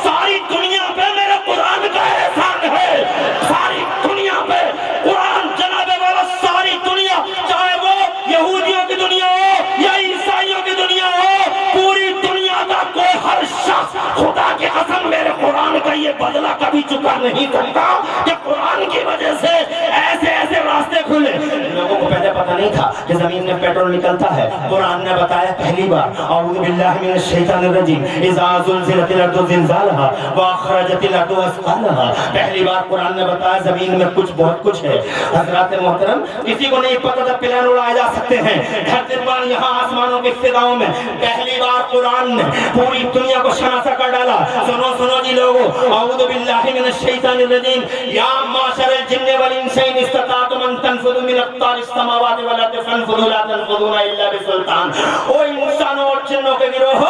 ساری دنیا پہ میرے قرآن کا احسان ہے، ساری دنیا پہ قرآن جناب والا، ساری دنیا، چاہے وہ یہودیوں کی دنیا ہو یا عیسائیوں کی دنیا ہو، پوری دنیا کا کوئی ہر شخص خدا کی قسم میرے قرآن کا یہ بدلہ کبھی چکا نہیں سکتا کہ قرآن کی وجہ سے ایسے ایسے راستے کھلے۔ لوگوں کو پہلے پتہ نہیں تھا کہ زمین میں پیٹرول نکلتا ہے، قرآن نے بتایا پہلی بار، اعوذ باللہ من الشیطان الرجیم، اذا زلزلت الارض زلزالہا واخرجت الارض اثقالہا۔ پہلی بار قرآن نے بتایا زمین میں بہت کچھ ہے۔ حضرات محترم، کسی کو نہیں پتہ تھا پلان اڑائے جا سکتے ہیں، دھرتی پر یہاں آسمانوں کی فضاؤں میں پہلی بار قرآن نے پوری دنیا کو شناسا کر ڈالا۔ سنو جی لوگو، اعوذ باللہ من الشیطان الرجیم، یا معشر الجن والانس ان استطعتم ان تنفذوا من اقطار السماوات والارض فانفذوا لا تنفذون الا بسلطان۔ او انسانوں اور جنوں کے گروہ،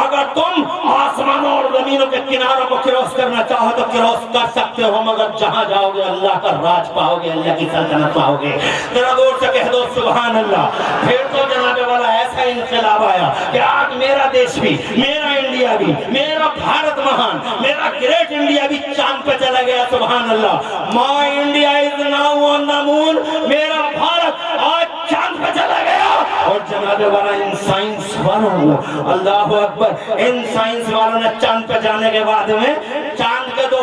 اگر تم آسمانوں اور زمینوں کے کناروں کو کراس کرنا چاہو تو کراس کر سکتے ہو، مگر جہاں جاؤ گے اللہ کا راج پاؤ گے، اللہ کی سلطنت پاؤ گے۔ ذرا زور سے کہہ دو سبحان اللہ۔ پھر تو جناب والا ایسا انقلاب آیا کہ آج میرا دیش بھی، میرا انڈیا بھی، میرا بھارت مہان، میرا گریٹ انڈیا بھی چاند پہ چلا گیا۔ سبحان اللہ، مائی انڈیا از ناؤ آن دا مون، میرا بھارت آج چاند پہ چلا گیا۔ اور جناب والا ان سائنس والوں، اللہ اکبر، ان سائنس والوں نے چاند پہ جانے کے بعد میں چاند کے 2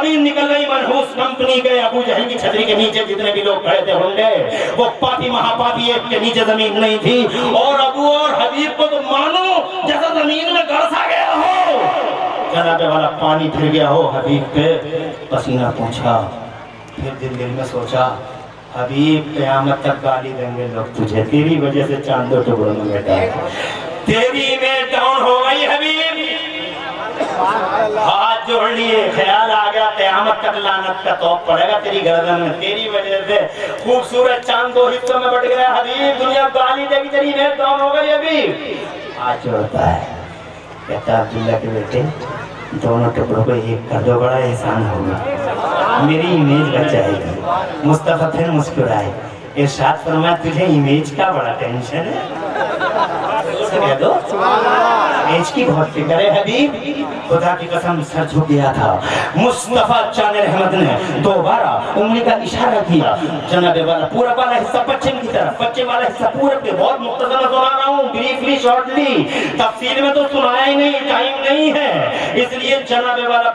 زمین نکل گئی منحوس کمپنی کے ابو جہل کی چھتری کے نیچے جتنے بھی لوگ کھڑے تھے ہونڈے وہ پاپی مہاپاپی ایک کے نیچے زمین نہیں تھی اور ابو اور حبیب کو تو مانو جیسا زمین میں گرسا گیا ہو جناب والا پانی پھر گیا ہو حبیب پہ پسینہ پوچھا پھر دل میں سوچا حبیب قیامت تک گالی دیں گے لوگ تجھے تیری وجہ سے چاند دو ٹکڑوں میں بیٹا تیری امیج ڈاؤن ہو گئی حبیب ہاتھ جوڑ لیے خیال آ گیا قیامت تک لعنت کا توپ پڑے گا تیری گردن میں تیری وجہ سے خوبصورت چاند دو حصوں میں بٹ گیا حبیب دنیا گالی دے گی تیری امیج ڈاؤن ہو گئی حبیب ہاتھ جوڑتا ہے کہتا عبداللہ کے بیٹے دونوں ٹکڑوں کو ایک کر دو بڑا احسان ہوگا میری امیج بچ جائے گی مصطفیٰ پھر مسکرائے ارشاد فرمایا تجھے امیج کا بڑا ٹینشن ہے کہہ دو امیج کی بہت فکر ہے حبیب خدا کی قسم سر جھک گیا تھا مصطفیٰ جان رحمت نے دوبارہ انگلی کا اشارہ کیا جناب والا پورا والا حصہ پچھم کی طرف پچھم والا حصہ پورب کے بہت مختصر میں سنا رہا ہوں بریفلی شارٹلی تفصیل میں تو سنایا ہی نہیں ٹائم نہیں ہے اس لیے جناب والا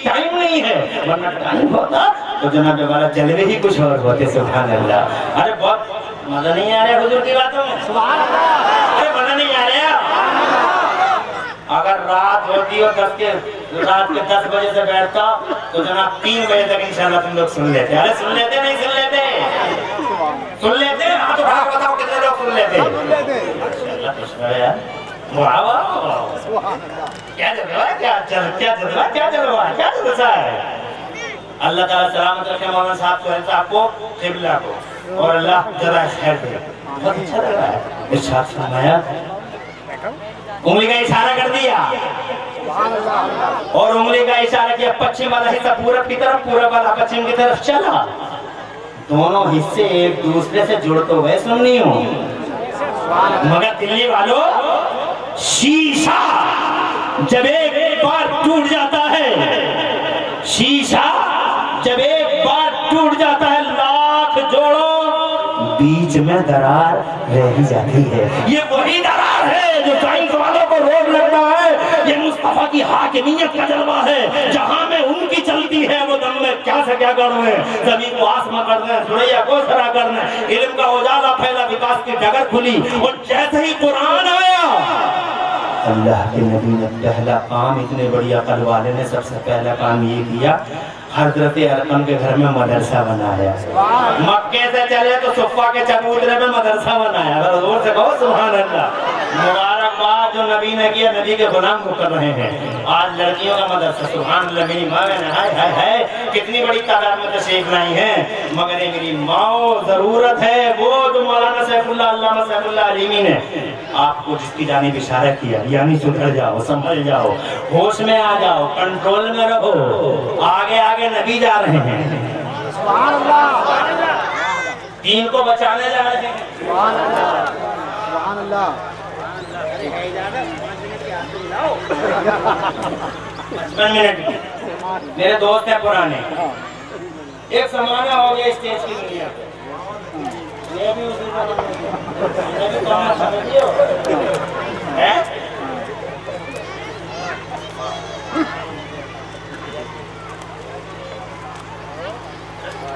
ٹائم نہیں ہے ورنہ ٹائم ہوتا تو جناب والا جلوے ہی کچھ اور ہوتے سبحان اللہ ارے بہت مزہ نہیں آ رہا حضور کی باتوں میں سبحان اللہ ارے مزہ نہیں آ رہا اگر رات ہوتی اور رات کے 10 بجے سے بیٹھتا تو جناب 3 بجے تک انشاءاللہ تم لوگ سن لیتے ارے سن لیتے نہیں سن لیتے ہاں تو بھاگ بتاؤ کتنے لوگ سن لیتے ماشاءاللہ خوش ہے یار کیا جلوہ ہے کیا جلوہ ہے اللہ تعالیٰ سلامت رکھے مولانا صاحب سہیل صاحب کو قبلہ کو اور اللہ جزائے خیر دے بہت اچھا لگ رہا ہے ارشاد فرمایا انگلی کا اشارہ کر دیا اور انگلی کا اشارہ کیا پچھم والا حصہ پورب کی طرف پورب والا پچھم کی طرف چلا دونوں حصے ایک دوسرے سے جڑتے ہوئے سننی ہوں مگر دلی والوں شیشہ جب ایک بار ٹوٹ جاتا ہے شیشہ جب ایک بار ٹوٹ جاتا ہے لاکھ جوڑو بیچ میں درار رہ ہی جاتی ہے یہ وہی درار ہے جو سائنس والوں کو روک لگتا ہے یہ مصطفیٰ کی حاکمیت کا جلوہ ہے جہاں میں ان کی چلتی ہے وہ دم میں کیا سے کیا کر رہے ہیں زمین کو آسماں کر رہے ہیں سوریا کو سرا کر رہے ہیں علم کا اجالا پھیلا وکاس کی ڈگر کھلی اور جیسے ہی قرآن آیا اللہ کے نبی نے پہلا کام اتنے بڑی عقل والے نے سب سے پہلا کام یہ کیا حضرت ارقم کے گھر میں مدرسہ بنایا مکے سے چلے تو صفہ کے چبوترے میں مدرسہ بنایا حضور سے کہو سبحان اللہ مبارکباد جو نبی نے کیا نبی کے غلام کو کر رہے ہیں آج لڑکیوں کا مدرسہ سبحان اللہ میری ماں ہے کتنی بڑی تعداد میں تشریف لائی ہیں مگر یہ میری ماں ضرورت ہے وہ جو مولانا سیف اللہ علامہ سیف اللہ علیمی نے آپ کو جس کی جانب اشارہ کیا یعنی سدھر جاؤ سنبھل جاؤ ہوش میں آ جاؤ کنٹرول میں رہو آگے آگے نبی جا رہے ہیں سبحان اللہ دین کو بچانے جا رہے ہیں سبحان اللہ سبحان اللہ 55 منٹ میرے دوست ہیں پرانے ایک زمانہ ہو گیا اسٹیج کی دنیا یہ بھی اسی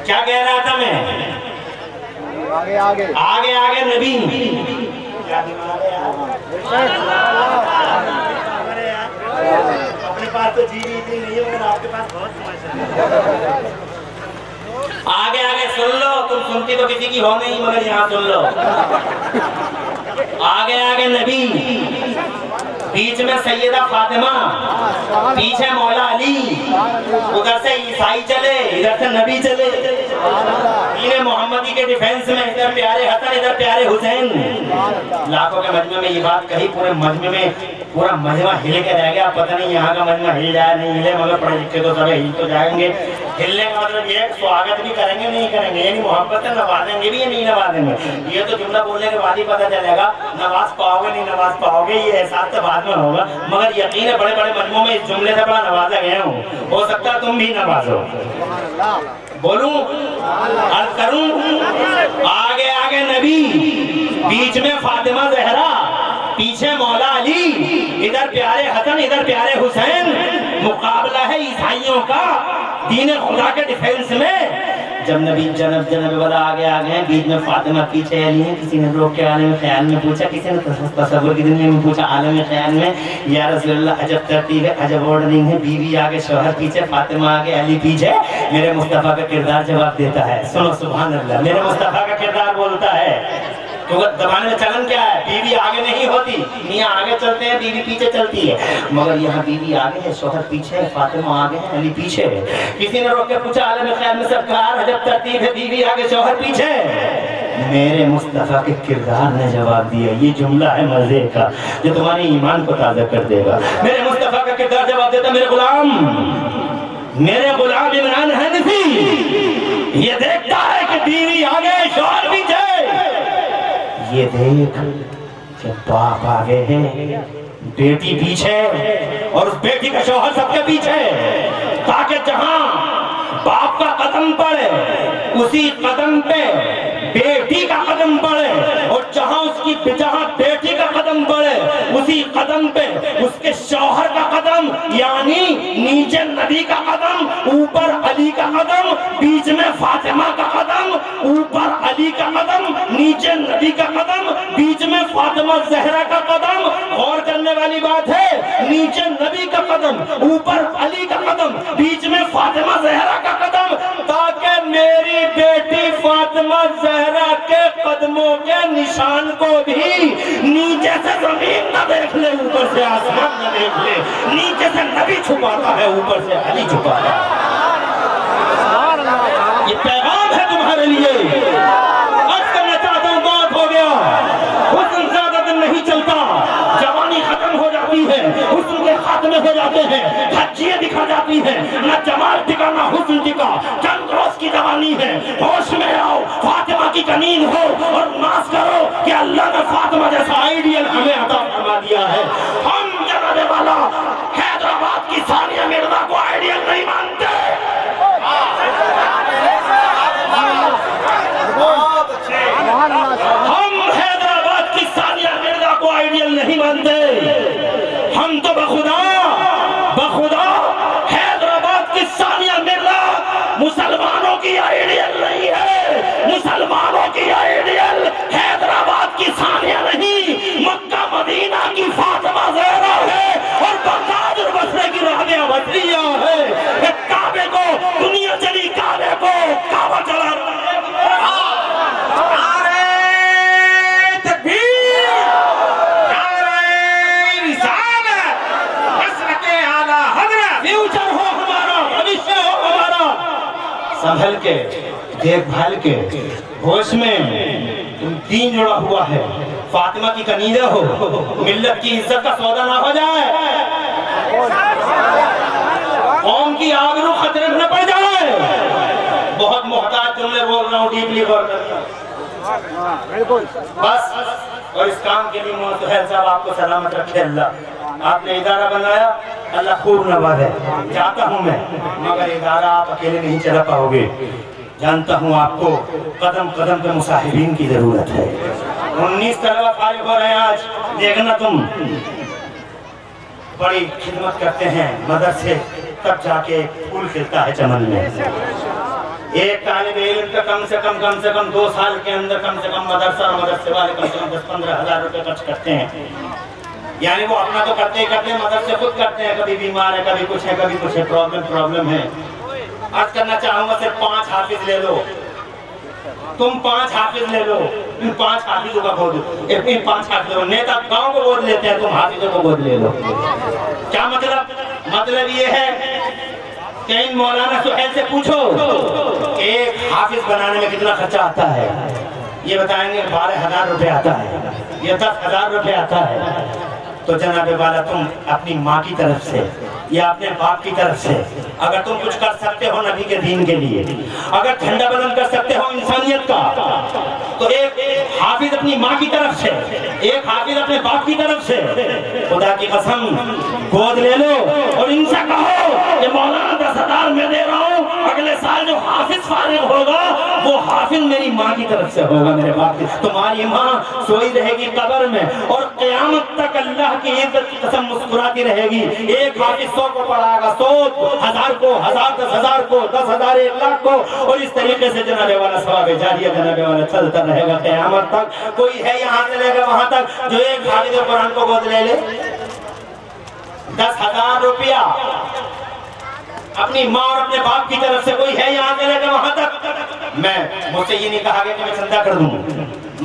کیا کہہ رہا تھا میں آگے آگے آگے آگے نبی اپنے پاس تو جی نہیں ہے مگر آپ کے پاس بہت سمجھ آگے آگے سن لو تم سنتی تو کسی کی ہو نہیں مگر یہاں سن لو آگے آگے نبی بیچ میں سیدہ فاطمہ پیچھے مولا علی ادھر سے عیسائی چلے ادھر سے نبی چلے دین محمدی کے ڈیفینس میں ادھر پیارے حسن ادھر پیارے حسین لاکھوں کے مجمع میں یہ بات کہی پورے مجمع میں پورا مجمع ہل کے رہ گیا پتہ نہیں یہاں کا مجمع ہل جائے نہیں ہلے مگر پڑھے لکھے تو سب ہل تو جائیں گے ہلنے کا مطلب یہ سواگت بھی کریں گے نہیں کریں گے یعنی محبت نوازیں گے بھی یا نہیں نوازیں گے یہ تو جملہ بولنے کے بعد ہی پتہ چلے گا نواز پاؤ گے نہیں نواز پاؤ گے یہ احساس تو بعد میں ہوگا مگر یقین ہے بڑے بڑے مجموعوں میں اس جملے سے بڑا نوازا گیا ہوں ہو سکتا ہے تم بھی نوازو بولوں عرض کروں آگے آگے نبی بیچ میں فاطمہ زہرا پیچھے مولا علی، ادھر پیارے حسن، ادھر پیارے حسین، مقابلہ ہے عیسائیوں کا دین خدا کے ڈیفینس میں۔ جب نبی جنب والا آگے ہیں، بیچ میں فاطمہ، پیچھے علی ہیں، کسی نے روک کے عالم خیال میں پوچھا، کسی نے تصور کی دنیا میں پوچھا، عالم خیال میں، یا رسول اللہ عجب ترتیب ہے، عجب آرڈرنگ ہے، بیوی آگے، شوہر پیچھے، فاطمہ آگے، علی پیچھے۔ میرے مصطفیٰ کا کردار جواب دیتا ہے، سنو سبحان اللہ، میرے مصطفیٰ کا کردار بولتا ہے۔ تو زمانے میں چلن کیا ہے؟ بیوی آگے نہیں ہوتی، میاں آگے چلتے ہیں، بیوی پیچھے چلتی ہے، مگر یہاں بیوی آگے ہے، شوہر پیچھے ہے، فاطمہ آگے ہے، علی پیچھے ہے۔ کسی نے روک کے پوچھا، عالم خیال میں سرکار عجب ترتیب ہے، بیوی آگے، شوہر پیچھے۔ میرے مصطفیٰ کے کردار نے جواب دیا۔ یہ جملہ ہے مزے کا جو تمہارے ایمان کو تازہ کر دے گا۔ میرے مصطفیٰ کا کردار جواب دیتا، میرے غلام عمران حنفی یہ دیکھتا ہے کہ بیوی آگے، شوہر پیچھے، یہ دیکھ کہ باپ آگے ہے، بیٹی پیچھے، اور اس بیٹی کا شوہر سب کے پیچھے، تاکہ جہاں باپ کا قدم پڑے اسی قدم پہ بیٹی کا قدم پڑے، اور جہاں بیٹی کا قدم پڑے اسی قدم پہ اس کے شوہر کا قدم، یعنی نیچے نبی کا قدم، اوپر علی کا قدم، بیچ میں فاطمہ کا قدم، اوپر علی کا قدم، نیچے نبی کا قدم، بیچ میں فاطمہ زہرا کا قدم۔ غور کرنے والی بات ہے، نیچے نبی کا قدم، اوپر علی کا قدم، بیچ میں فاطمہ زہرا کا قدم، تاکہ میری بیٹی فاطمہ زہرا کے قدموں کے نشان کو بھی نیچے سے زمین نہ دیکھ لے، اوپر سے آسمان نہ دیکھ لے۔ نیچے سے نبی چھپاتا ہے، اوپر سے علی چھپاتا ہے۔ یہ پیغام ہے تمہارے لیے۔ عرض کرنا چاہتا ہوں، بات ہو گیا، حسن زیادہ دن نہیں چلتا، جوانی ختم ہو جاتی ہے، حسن کے خاتمے ہو جاتے ہیں، حجیے دکھا جاتی ہیں، نہ جمال ٹکا نہ حسن ٹکا، چند روز کی جوانی ہے، ہوش میں آؤ، فاطمہ کی جنین ہو اور ناز کرو کہ اللہ نے فاطمہ جیسا آئیڈیل ہمیں عطا فرما دیا ہے۔ ہم جناب والا حیدرآباد کی ثانیہ مرزا کو آئیڈیل نہیں مانتے، ہم حیدرآباد کی ثانیہ مرزا کو آئیڈیل نہیں مانتے، ہم تو بخدا حیدرآباد کی ثانیہ مرزا مسلمانوں کی آئیڈیل نہیں ہے، مسلمانوں کی آئیڈیل حیدرآباد کی ثانیہ نہیں، مکہ مدینہ کی فاطمہ زہرا ہے، اور بغداد اور بصرے کی رابعہ بدریہ ہے۔ ایک کعبے کو دنیا چلی، کعبے کو کعبہ چلا رہا ہے۔ سنبھل کے، دیکھ بھال کے، ہوش میں، تم دین جڑا ہوا ہے، فاطمہ کی کنیزیں ہو، ملت کی عزت کا سودا نہ ہو جائے، قوم کی آبرو خطرے میں نہ پڑ جائے۔ بہت محتاط جملے بول رہا ہوں، ڈیپلی غور کرنا بس۔ اور اس کام کے لیے سہیل صاحب آپ کو سلامت رکھے اللہ۔ آپ نے ادارہ بنایا، اللہ خوب نوازے، چاہتا ہوں میں، مگر ادارہ آپ اکیلے نہیں چلا پاؤ گے۔ جانتا ہوں آپ کو قدم قدم پہ مصاحبین کی ضرورت ہے۔ 19 طلبہ فارغ ہو رہے ہیں آج، دیکھنا تم بڑی خدمت کرتے ہیں مدرسے، تب جا کے پھول کھلتا ہے چمن میں۔ ایک طالب علم کا کم سے کم 2 سال کے اندر کم سے کم مدرسہ اور مدرسے والے کم سے کم 10-15 ہزار روپے خرچ کرتے ہیں۔ یعنی وہ اپنا تو کرتے ہی کرتے ہیں، مدرسے خود کرتے ہیں، کبھی بیمار ہے، کبھی کچھ ہے، پرابلم ہے۔ عرض کرنا چاہوں گا، صرف 5 حافظ لے لو، تم 5 حافظ لے لو، ان 5 حافظوں کا گود، ان 5 حافظوں، نیتا گاؤں کو گود لیتے ہیں، تم حافظوں کو گود لے لو۔ کیا مطلب یہ ہے کہ ان مولانا سہیل سے پوچھو ایک حافظ بنانے میں کتنا خرچہ آتا ہے، یہ بتائیں گے 12,000 روپے آتا ہے، یہ 10,000 روپے آتا ہے۔ تو جناب والا، تم اپنی ماں کی طرف سے یا اپنے باپ کی طرف سے اگر تم کچھ کر سکتے ہو نبی کے دین کے لیے، اگر جھنڈا بلند کر سکتے ہو انسانیت کا، تو ایک حافظ اپنی ماں کی طرف سے، ایک حافظ اپنے باپ کی طرف سے، خدا کی قسم گود لے لو اور ان سے کہو کہ مولانا 10,000 میں دے رہا ہوں، اگلے سال جو حافظ فارغ ہوگا وہ حافظ میری ماں کی طرف سے ہوگا میرے باپ کی. تمہاری ماں سوئی رہے گی قبر میں اور قیامت تک اللہ کی عزت کی قسم مسکراتی رہے گی. ایک حافظ 100 کو پڑھائے گا, 100 1000 کو, 1000 10,000 کو, 10,000 1 لاکھ کو, اور اس طریقے سے جناب والا ثواب جاریہ جناب والا چلتا رہے گا قیامت تک. کوئی ہے یہاں سے لے گا وہاں تک جو ایک حافظ قرآن کو گود لے لے؟ 10,000 روپیہ اپنی ماں اور اپنے باپ کی طرف سے کوئی ہے یہاں سے لے کر وہاں تک؟ میں مجھ سے یہ نہیں کہا گیا کہ میں چندہ کر دوں,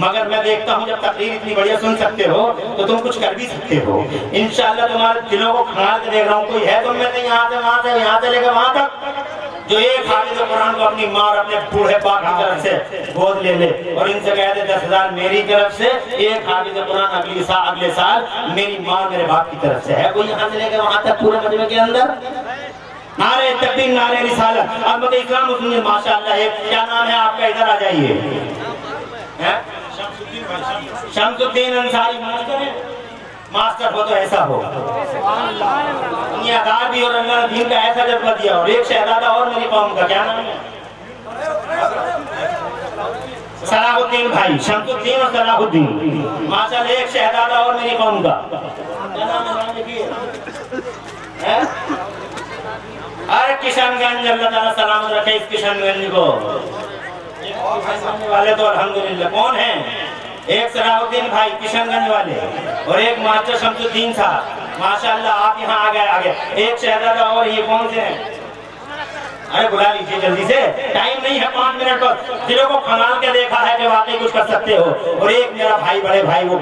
مگر میں دیکھتا ہوں جب تقریر اتنی بڑھیا سن سکتے ہو تو تم کچھ کر بھی سکتے ہو. انشاءاللہ تمہارے دلوں کو کھنال کے دیکھ رہا ہوں. کوئی ہے تم میں سے یہاں سے وہاں سے یہاں سے لے کر وہاں تک جو ایک حافظ قرآن کو اپنی ماں اور اپنے بوڑھے باپ کی طرف سے گود لے لے اور ان سے کہہ دے 10,000 میری طرف سے, ایک حافظ قرآن اگلے سال میری ماں میرے باپ کی طرف سے ہے. کوئی یہاں سے لے کر وہاں تک پورے مجمع کے اندر نعرہ تکبیر نعرہ رسالت. عظمت اسلام مسلم ماشاءاللہ. کیا نام ہے آپ کا؟ ادھر آ جائیے. شمس الدین انصاری ماسٹر ہو تو ایسا ہو, دنیا دار بھی اور اللہ نے دین کا ایسا جذبہ دیا. اور ایک شہزادہ اور میری قوم کا کیا نام ہے؟ صلاح الدین بھائی, شمس الدین اور صلاح الدین ماشاءاللہ. ایک شہزادہ اور میری قوم کا کیا نام ہے؟ ارے کشن گنج, اللہ تعالیٰ سلامت رکھے اس کشن گنج کو. والے تو الحمدللہ کون ہیں؟ ایک صلاح الدین بھائی کشن گنج والے اور ایک ماسٹر شمس الدین صاحب ماشاءاللہ. آپ یہاں آ گئے. ایک شہزادہ اور, یہ کون سے ہیں؟ ارے بلا لیجیے جلدی سے, ٹائم نہیں ہے 5 منٹ پر. دلوں کو کھنال کے دیکھا ہے کہ واقعی کچھ کر سکتے ہو. اور ایک میرا بھائی بڑے بھائی, وہ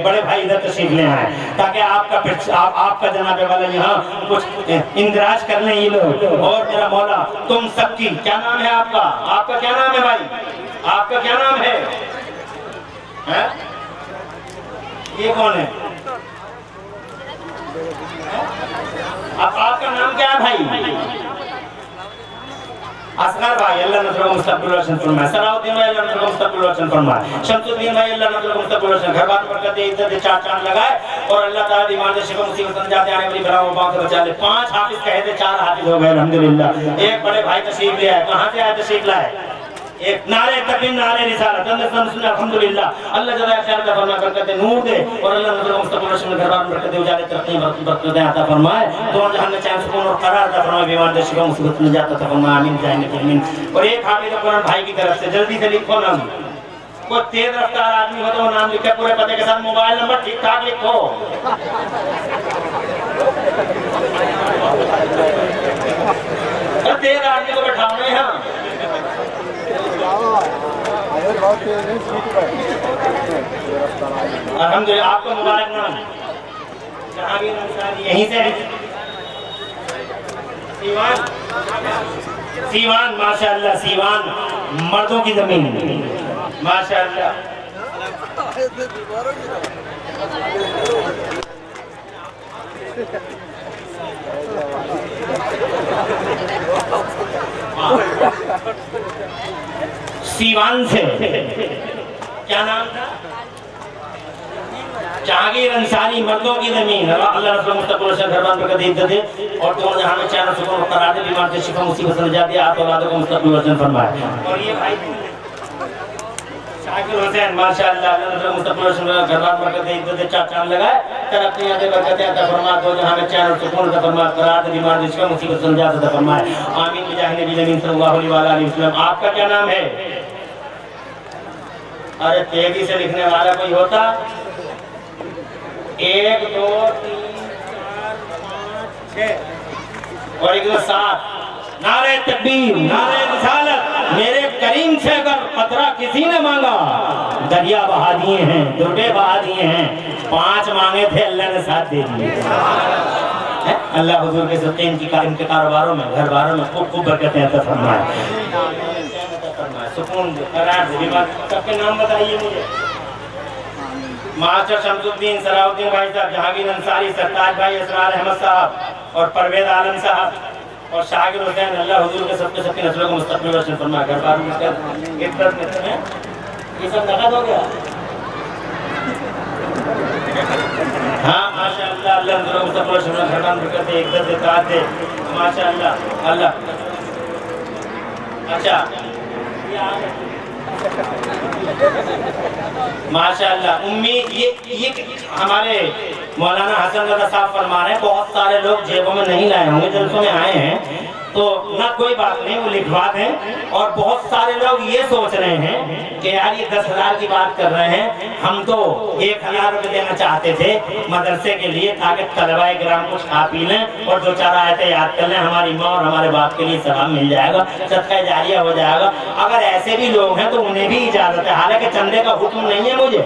بڑے بھائی ادھر تشریف لے آئے تاکہ آپ کا جناب والا یہاں کچھ اندراج کر لیں یہ لوگ. اور میرا مولا تم سب کی, کیا نام ہے آپ کا؟ آپ کا کیا نام ہے بھائی؟ آپ کا کیا نام ہے؟ یہ کون ہے؟ آپ کا نام کیا ہے بھائی؟ اصغر بھائی, اللہ نصر و مستقبل روشن فرمائے. صلاح الدین بھائی, اللہ نصر و مستقبل روشن فرمائے. شمس الدین بھائی, اللہ نصر و مستقبل روشن. گھر بار برکت دے, عزت دے, 4 چاند لگائے اور اللہ تعالیٰ بیمار دے, شفا مصیبت سمجھاتے آنے والی بلاؤں وباؤں سے بچا لے. 5 حافظ کہے تھے, 4 حافظ ہو گئے الحمدللہ. ایک بڑے بھائی تشریف لے آئے. کہاں سے آئے تشریف لائے؟ ایک نعرہ تکبیر نعرہ رسالت. الحمدللہ. اللہ جزائے خیر عطا فرمائے, برکت نور دے اور اللہ نظر مستقبل روشن گھر بار برکت دے, اجالے ترقی برکت عطا فرمائے. دونوں جہان میں چین سکون اور قرار عطا فرمائے. بیمار دے شفا مصیبت نجات عطا فرمائے. آمین جائیں آمین. اور ایک حافظ قرآن بھائی کی طرف سے جلدی سے لکھو نام. کوئی تیز رفتار آدمی ہو تو وہ نام لکھے پورے پتے کے ساتھ, موبائل نمبر ٹھیک ٹھاک لکھو. تیز آدمی کو بٹھاؤ نہیں. ہاں الحمدللہ. آپ کو مبارک نام جہانگیر انصاری, یہیں سے سیوان ماشاءاللہ. سیوان مردوں کی زمین ماشاءاللہ. سیوان سے کیا نام تھا؟ جہانگیر انصاری, مردوں کی زمین. اللہ رسول مستقبل روشن گھر بار برکت عزت دے اور دونوں جہاں میں چین سکون قرار دے. بیمار سے شفا مصیبت سے نجات دے, آپ اولادوں کو مستقبل روشن فرمائے. اور یہ بھائی شاکر حسین ماشاءاللہ, اللہ رسول مستقبل روشن گھر بار برکت عزت دے, 4 چاند لگائے. ترقیاں دے, برکتیں عطا فرمائے. دو جہاں میں چین سکون عطا فرمائے, قرار دے, بیمار سے شفا مصیبت سے نجات عطا فرمائے. آمین بجاہ نبی امین صلی اللہ علیہ وسلم. آپ کا کیا نام ہے؟ ارے تیزی سے لکھنے والا کوئی ہوتا؟ 1 2 3 4 5 6 اور 1 2 7. نعرہ تکبیر نعرہ رسالت. میرے کریم سے اگر قطرہ کسی نے مانگا, دریا بہا دیے ہیں, دربے بہا دیے ہیں. 5 مانگے تھے, اللہ نے 7 دے دیے. اللہ حضور کے صدقے ان کے کاروباروں میں, گھر باروں میں خوب خوب برکتیں عطا فرمائے. سکون دے, قرار دے. بیمار سب کے نام بتائیے مجھے. ماسٹر شمس الدین, صلاح الدین بھائی صاحب, جہانگیر انصاری, سرتاج بھائی, اسرار احمد صاحب اور پرویز عالم صاحب اور شاکر حسین. اللہ حضور کے سب کے نسلوں کو مستقبل روشن فرمائے. گھر بار میں یہ سب نقد ہو گیا. ہاں ماشاءاللہ. اللہ حضور کو مستقبل روشن فرمائے. گھر بار برکت دے, عزت دے, طاعت دے ماشاءاللہ. اللہ اچھا ماشاءاللہ امی یہ ہمارے مولانا حسن رضا صاحب فرما رہے ہیں بہت سارے لوگ جیبوں میں نہیں لائے ہوں گے، جلسوں میں آئے ہیں تو نہ کوئی بات نہیں، وہ لکھوا دیں۔ اور بہت سارے لوگ یہ سوچ رہے ہیں کہ یار یہ 10,000 کی بات کر رہے ہیں، ہم تو 1,000 روپے دینا چاہتے تھے مدرسے کے لیے تاکہ طلباء کرام کچھ کھا پی لیں اور 2-4 آیتیں یاد کر لیں، ہماری ماں اور ہمارے باپ کے لیے ثواب مل جائے گا، صدقہ جاریہ ہو جائے گا۔ اگر ایسے بھی لوگ ہیں تو انہیں بھی اجازت ہے، حالانکہ چندے کا حکم نہیں ہے مجھے،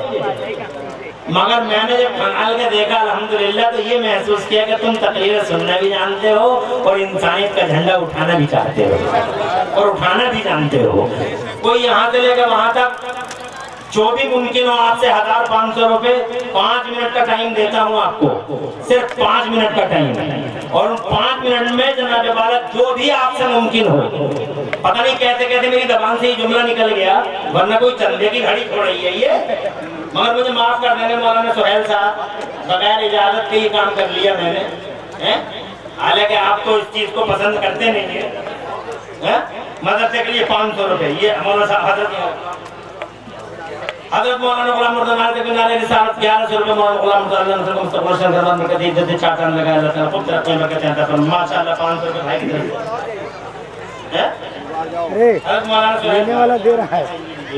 مگر میں نے جب پھنگال کے دیکھا الحمدللہ تو یہ محسوس کیا کہ تم تقریر سننا بھی جانتے ہو اور انسانیت کا جھنڈا اٹھانا بھی چاہتے ہو اور اٹھانا بھی جانتے ہو۔ کوئی یہاں سے لے کر وہاں تک جو بھی ممکن ہو آپ سے 1,500 روپے 5 منٹ کا ٹائم دیتا ہوں آپ کو، صرف 5 منٹ کا ٹائم، اور ان 5 منٹ میں جناب والا جو بھی آپ سے ممکن ہو، پتہ نہیں کہتے کہتے میری زبان سے یہ جملہ نکل گیا، ورنہ کوئی چندے کی گھڑی چھوڑ رہی ہے یہ، مگر مجھے معاف کر دیں گے مولانا سہیل صاحب، بغیر اجازت کے یہ کام کر لیا میں نے، حالانکہ آپ تو اس چیز کو پسند کرتے نہیں ہیں۔ مدرسے کے لیے 500 روپے، یہ مولانا صاحب حضرت مولانا غلام مرزا نال کے کنارے رسالت 1100 روپے، مولانا غلام مرزا اللہ نصر کو مستقبل شن کروا میں کہتے ہیں چار چاند لگایا جاتا ہے، خوب ترقی میں کہتے ہیں ماشاءاللہ 500 روپے بھائی کی طرف حضرت مولانا لینے والا دے رہا ہے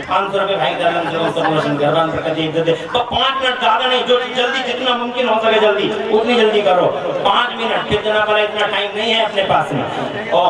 500 روپے بھائی درن سے مستقبل شن کروا میں کہتے ہیں تو 5 منٹ زیادہ نہیں، جو جلدی جتنا ممکن ہو سکے جلدی اتنی جلدی کرو، 5 منٹ، پھر جناب والا اتنا ٹائم نہیں ہے اپنے پاس میں، اور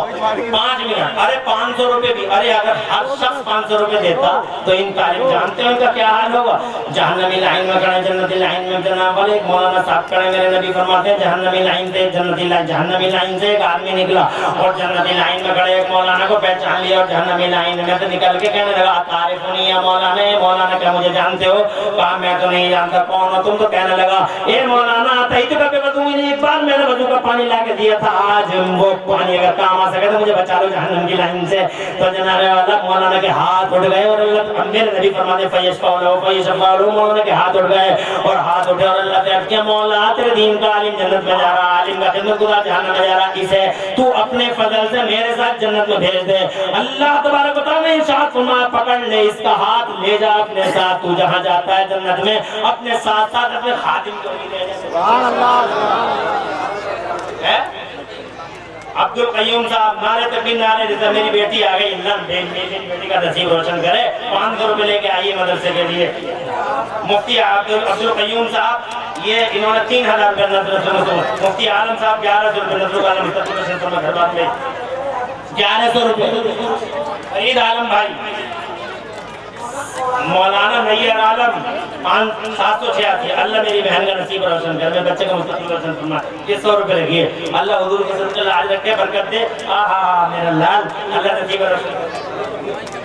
5 منٹ، ارے 500 روپے بھی، ارے اگر ہر شخص 500 روپے دیتا تو ان طالب جانتے ہیں ان کا کیا حال ہوگا، جہنمی لائن میں کھڑے جنتی لائن میں، جناب والے ایک مولانا صاحب کھڑے، میرے نبی فرماتے ہیں جہنمی لائن سے جہنمی لائن سے ایک آدمی نکلا اور جنتی لائن میں کھڑے ایک مولانا کو پہچان لیا اور جہنمی لائن میں سے نکل کے کہنے لگا تعریفونی یا مولانا، مولانا کیا مجھے جانتے ہو؟ کہا میں تو نہیں جانتا، کون ہو تم؟ تو کہنے لگا اے مولانا تیتو کا بے وضو نہیں، ایک بار میں نے وضو کا پانی لا کے دیا تھا، آج وہ پانی اگر کام آ سکے تو مجھے بچا لو جہنم کی لائن سے۔ تو جناب والا مولانا کے ہاتھ اٹھ گئے اور اللہ میرے نبی فرماتے فیشفعوا، مولانا کے ہاتھ اٹھ گئے اور ہاتھ اٹھے اور اللہ سے عرض کیا مولا تیرے دین کا عالم جنت میں جا رہا، عالم کا خدمت گزار جہنم میں جا رہا، اسے تو اپنے فضل سے میرے ساتھ جنت میں بھیج دے۔ اللہ تبارک و تعالیٰ نے ارشاد فرمایا پکڑ لے اس کا ہاتھ، لے جا اپنے ساتھ، تو جہاں جاتا ہے جنت میں اپنے ساتھ ساتھ اپنے خادم کو بھی لے جا۔ سبحان اللہ۔ عبد القیوم صاحب نعرے تکبیر نعرے رضا، میری بیٹی آ گئی، اللہ میری بیٹی کا نصیب روشن کرے، 500 روپے لے کے آئیے مدرسے کے لیے۔ مفتی عبد القیوم صاحب یہ انہوں نے 3,000 روپے نظر سے، مفتی عالم صاحب 1100 روپے نظر کا عالم مستقبل سنٹر میں گھر بات میں 1100 روپے۔ فرید عالم بھائی، مولانا نیر عالم 786، اللہ میری بہن کا نصیب روشن کر، میرے بچے کا مستقبل روشن فرما، یہ 100 روپے لگیے، اللہ حضور کے صدقے لاج رکھے، برکت دے، آہا میرا لال، اللہ نصیب روشن کر،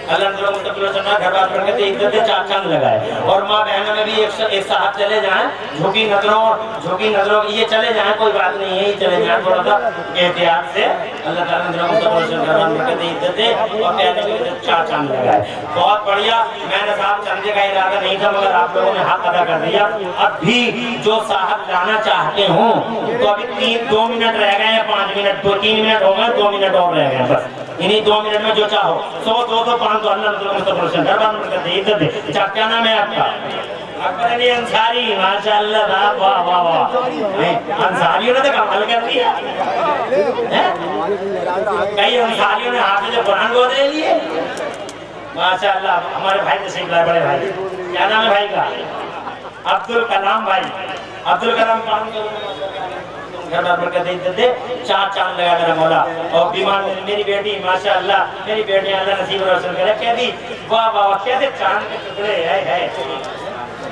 اللہ نے مستقبل روشن کر، گھر بات برکت دے، عزت دے، 4 چاند لگائے۔ اور ماں بہنوں میں بھی ایک صاحب چلے جائیں، جھوکی نظروں یہ چلے جائیں، کوئی بات نہیں ہے، چلے جائیں تھوڑا سا احتیاط سے، اللہ تعالیٰ نے مستقبل روشن کر، برکت دے، عزت دے، اور کہتے ہیں 4 چاند لگائے۔ بہت بڑھیا، میں نے صاحب چندے کا ارادہ نہیں تھا مگر آپ لوگوں نے حق ادا کر دیا۔ اب بھی جو صاحب لانا چاہتے ہوں تو ابھی 2 منٹ رہ گئے ہیں، 5 منٹ، 3 منٹ ہو گئے، 2 منٹ اور رہ گئے بس، انہیں 2 منٹ میں جو چاہو 100 200 500 اللہ مستقبل روشن کر، برکت دے، عزت دے۔ کیا نام ہے آپ کا؟ اکبر علی انصاری، ماشاءاللہ، واہ واہ واہ، انصاریوں نے تو کمال کر دیا، کئی انصاریوں نے حافظ قرآن کو دے لیے، ماشاءاللہ۔ ہمارے بھائی تشریف لائے، بڑے بھائی، کیا نام ہے بھائی کا؟ عبد الکلام بھائی، عبد الکلام گھر بار برکت دے، 4 چاند لگا میرا مولا۔ اور بیمار میری بیٹی، ماشاءاللہ میری بیٹی، اللہ نصیب روشن کرے، کہتی واہ واہ، کہتے چاند کے ٹکڑے ہے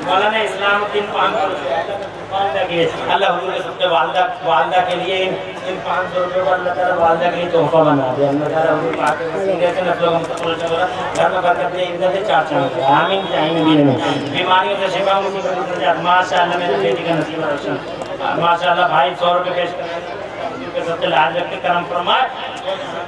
مولانا اسلام الدین 500 روپے، اللہ حضور کے سب والدہ کے لیے ان 500 روپے کو اللہ تعالیٰ والدہ کے لیے تحفہ بنا دے، اللہ تعالیٰ حضور پاک کے وسیلے سے نسلوں کا مستقبل گھر میں برکت دے، عزت دے، 4 چاند، آمین جائیں نبی میں، بیماریوں سے شفا، مصیبتوں سے نجات، ماشاءاللہ میرے بیٹی کا نصیب روشن، ماشاءاللہ بھائی 100 روپے پیش کریں، کے سب سے لاج رکھ کے کرم فرمائے،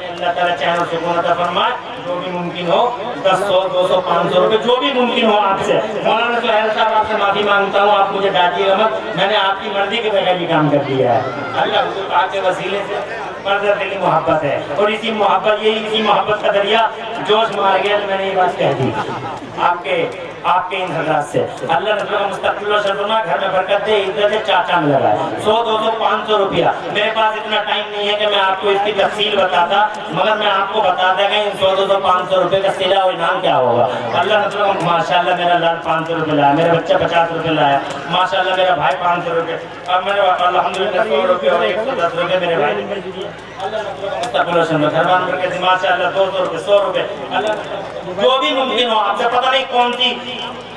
اللہ تعالیٰ چین و سکون عطا فرمائے، جو بھی ممکن ہو 10 100 200 500 روپے جو بھی ممکن ہو آپ سے۔ مولانا سہیل صاحب آپ سے معافی مانگتا ہوں، آپ مجھے ڈانٹیے گا مت، میں نے آپ کی مرضی کے بغیر بھی کام کر دیا ہے، اللہ حضور پاک کے وسیلے سے مدر دلی محبت ہے، اور اسی محبت، یہی اسی محبت کا دریا جوش مار گیا تو میں نے یہ بات کہہ دی آپ کے ان حضرات سے۔ اللہ رسول کا مستقبل و شرفنا گھر میں برکت دے، عزت چاچا میں لگائے۔ 100 200 500 روپیہ، میرے پاس اتنا ٹائم نہیں ہے کہ میں آپ کو اس کی تفصیل بتاتا، مگر میں آپ کو بتا دے گا ان 100 200 500 روپے کا صلہ و انعام کیا ہوگا۔ اللہ رسول کا ماشاءاللہ میرا لال 500 روپے لایا، میرا بچہ 50 روپے لایا، ماشاءاللہ میرا بھائی 500 روپے، اب میرے الحمدللہ 100 روپے اور 110 روپے میرے بھائی نے بھیج دیے۔ اللہ رسول کا مستقبل و شرفنا گھربان برکت دے، ماشاءاللہ 200 روپے 100 روپے، اللہ جو بھی ممکن ہو، آپ سے پتہ نہیں کون سی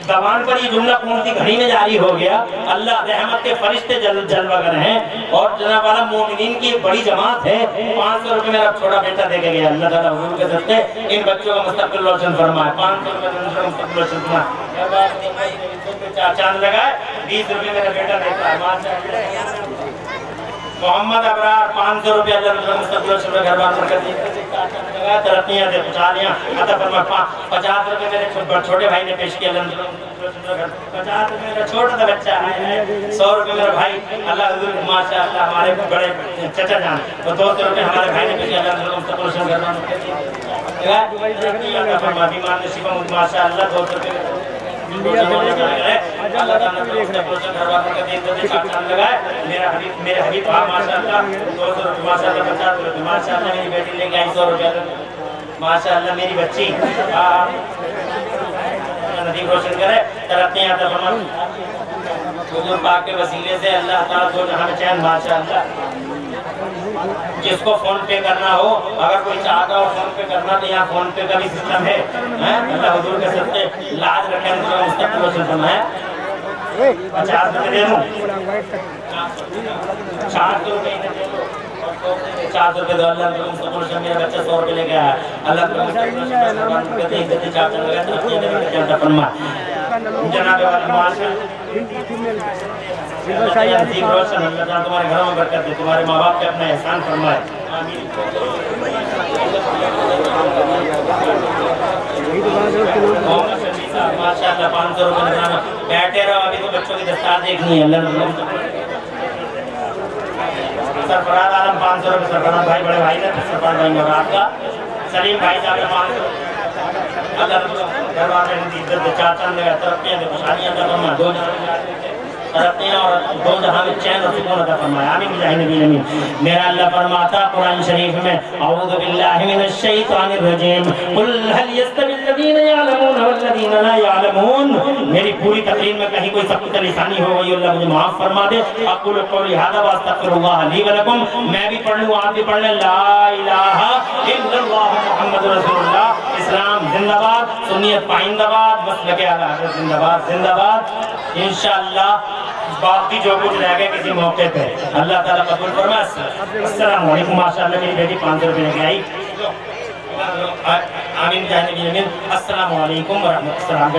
زبان پر یہ جملہ کون سی گھڑی میں جاری ہو گیا۔ اللہ رحمت کے فرشتے جلوہ گر ہیں، اور جناب والا مومنین کی ایک بڑی جماعت ہے۔ 500 روپے میرا چھوٹا بیٹا دے کے گیا، اللہ تعالیٰ حضور کے صدقے ان بچوں کا مستقبل روشن فرمائے۔ 500 روپے مستقبل روشن فرمائے، چاند لگائے 20 روپے میرا بیٹا دیتا ہے۔ محمد ابرار 500 روپے، اللہ مستقبل روشن گھر بار برکت دے، ترقیاں دے، خوشحالیاں عطا فرما۔ 50 روپے میرے چھوٹے بھائی نے پیش کیا، اللہ 50 روپے میرا چھوٹا تھا بچہ، 100 روپے میرا بھائی، اللہ حضور ماشاءاللہ ہمارے بڑے چچا جان، اور 200 روپے ہمارے بھائی نے پیش کیا، اللہ مستقبل روشن گھر بار برکت دے، عطا فرما۔ بیمار نصیبہ ماشاءاللہ 200 روپے اللہ تعالیٰ لگائے۔ میرے حبیب ماشاءاللہ 200 روپے، ماشاءاللہ 50 روپے، ماشاءاللہ میری بیٹی لے کے آئی 100 روپے، ماشاءاللہ میری بچی نصیب روشن کرے، ترقیاں عطا فرمائے۔ حضور پاک کے وسیلے سے اللہ تعالیٰ دو جہاں میں چین، ماشاءاللہ جس کو فون پے کرنا ہو، اگر کوئی چاہتا ہو فون پے کرنا تو یہاں فون پے کا بھی سسٹم ہے۔ اللہ حضور کے صدقے لاج رکھیں، مستقبل روشن فرمائے۔ 50 روپے دے دوں، 400 روپے دے دوں، 400 روپے دو، اللہ مستقبل روشن، میرا بچہ 100 روپے لے کے آیا، اللہ مستقبل روشن کہتے ہیں عزت چاچا لگا ترقیاں دے کے عطا فرمائے۔ جناب والا ماشاءاللہ نصیب روشن، اللہ تعالیٰ تمہارے گھروں میں برکت دے، تمہارے ماں باپ پہ اپنا احسان فرمائے، آمین۔ ماشاءاللہ 500 روپے نظرانہ، بیٹھے رہو، ابھی تو بچوں کی دستار دیکھنی ہے۔ اللہ سرفراز عالم 500 روپے، سرفراز بھائی بڑے بھائی نے، سرفراز بھائی اور آپ کا سلیم بھائی صاحب 500۔ اللہ گھر والے کی عزت دے، چاچا نے ترقیاں دے، خوشحالیاں عطا فرمائے، دو ترقیاں اور دو جہاں میں چین اور سکون عطا فرمائے، آمین بجاہ نبی امین۔ میرا اللہ فرماتا قرآن شریف میں، اعوذ باللہ من الشیطان الرجیم، قل هل يستوي الذین یعلمون والذین لا یعلمون۔ میری پوری تقریر میں کہیں کوئی سقط لسانی ہو گئی، اللہ مجھے معاف فرما دے۔ اقول قولی ھذا واستغفر اللہ لی ولکم۔ میں بھی پڑھ لوں، آپ بھی پڑھ لیں، لا الہ الا اللہ محمد رسول اللہ۔ اسلام زندہ باد، سنیت پائندہ باد، مسلک اہل حدیث زندہ باد، زندہ باد۔ انشاءاللہ باقی جو کچھ رہ گئے کسی موقع پہ اللہ تعالیٰ قبول فرمائے۔ السلام علیکم، ماشاءاللہ میری بیٹی 500 روپے لے کے آئی، آمین جانبی امین۔ السلام علیکم ورحمۃ اللہ۔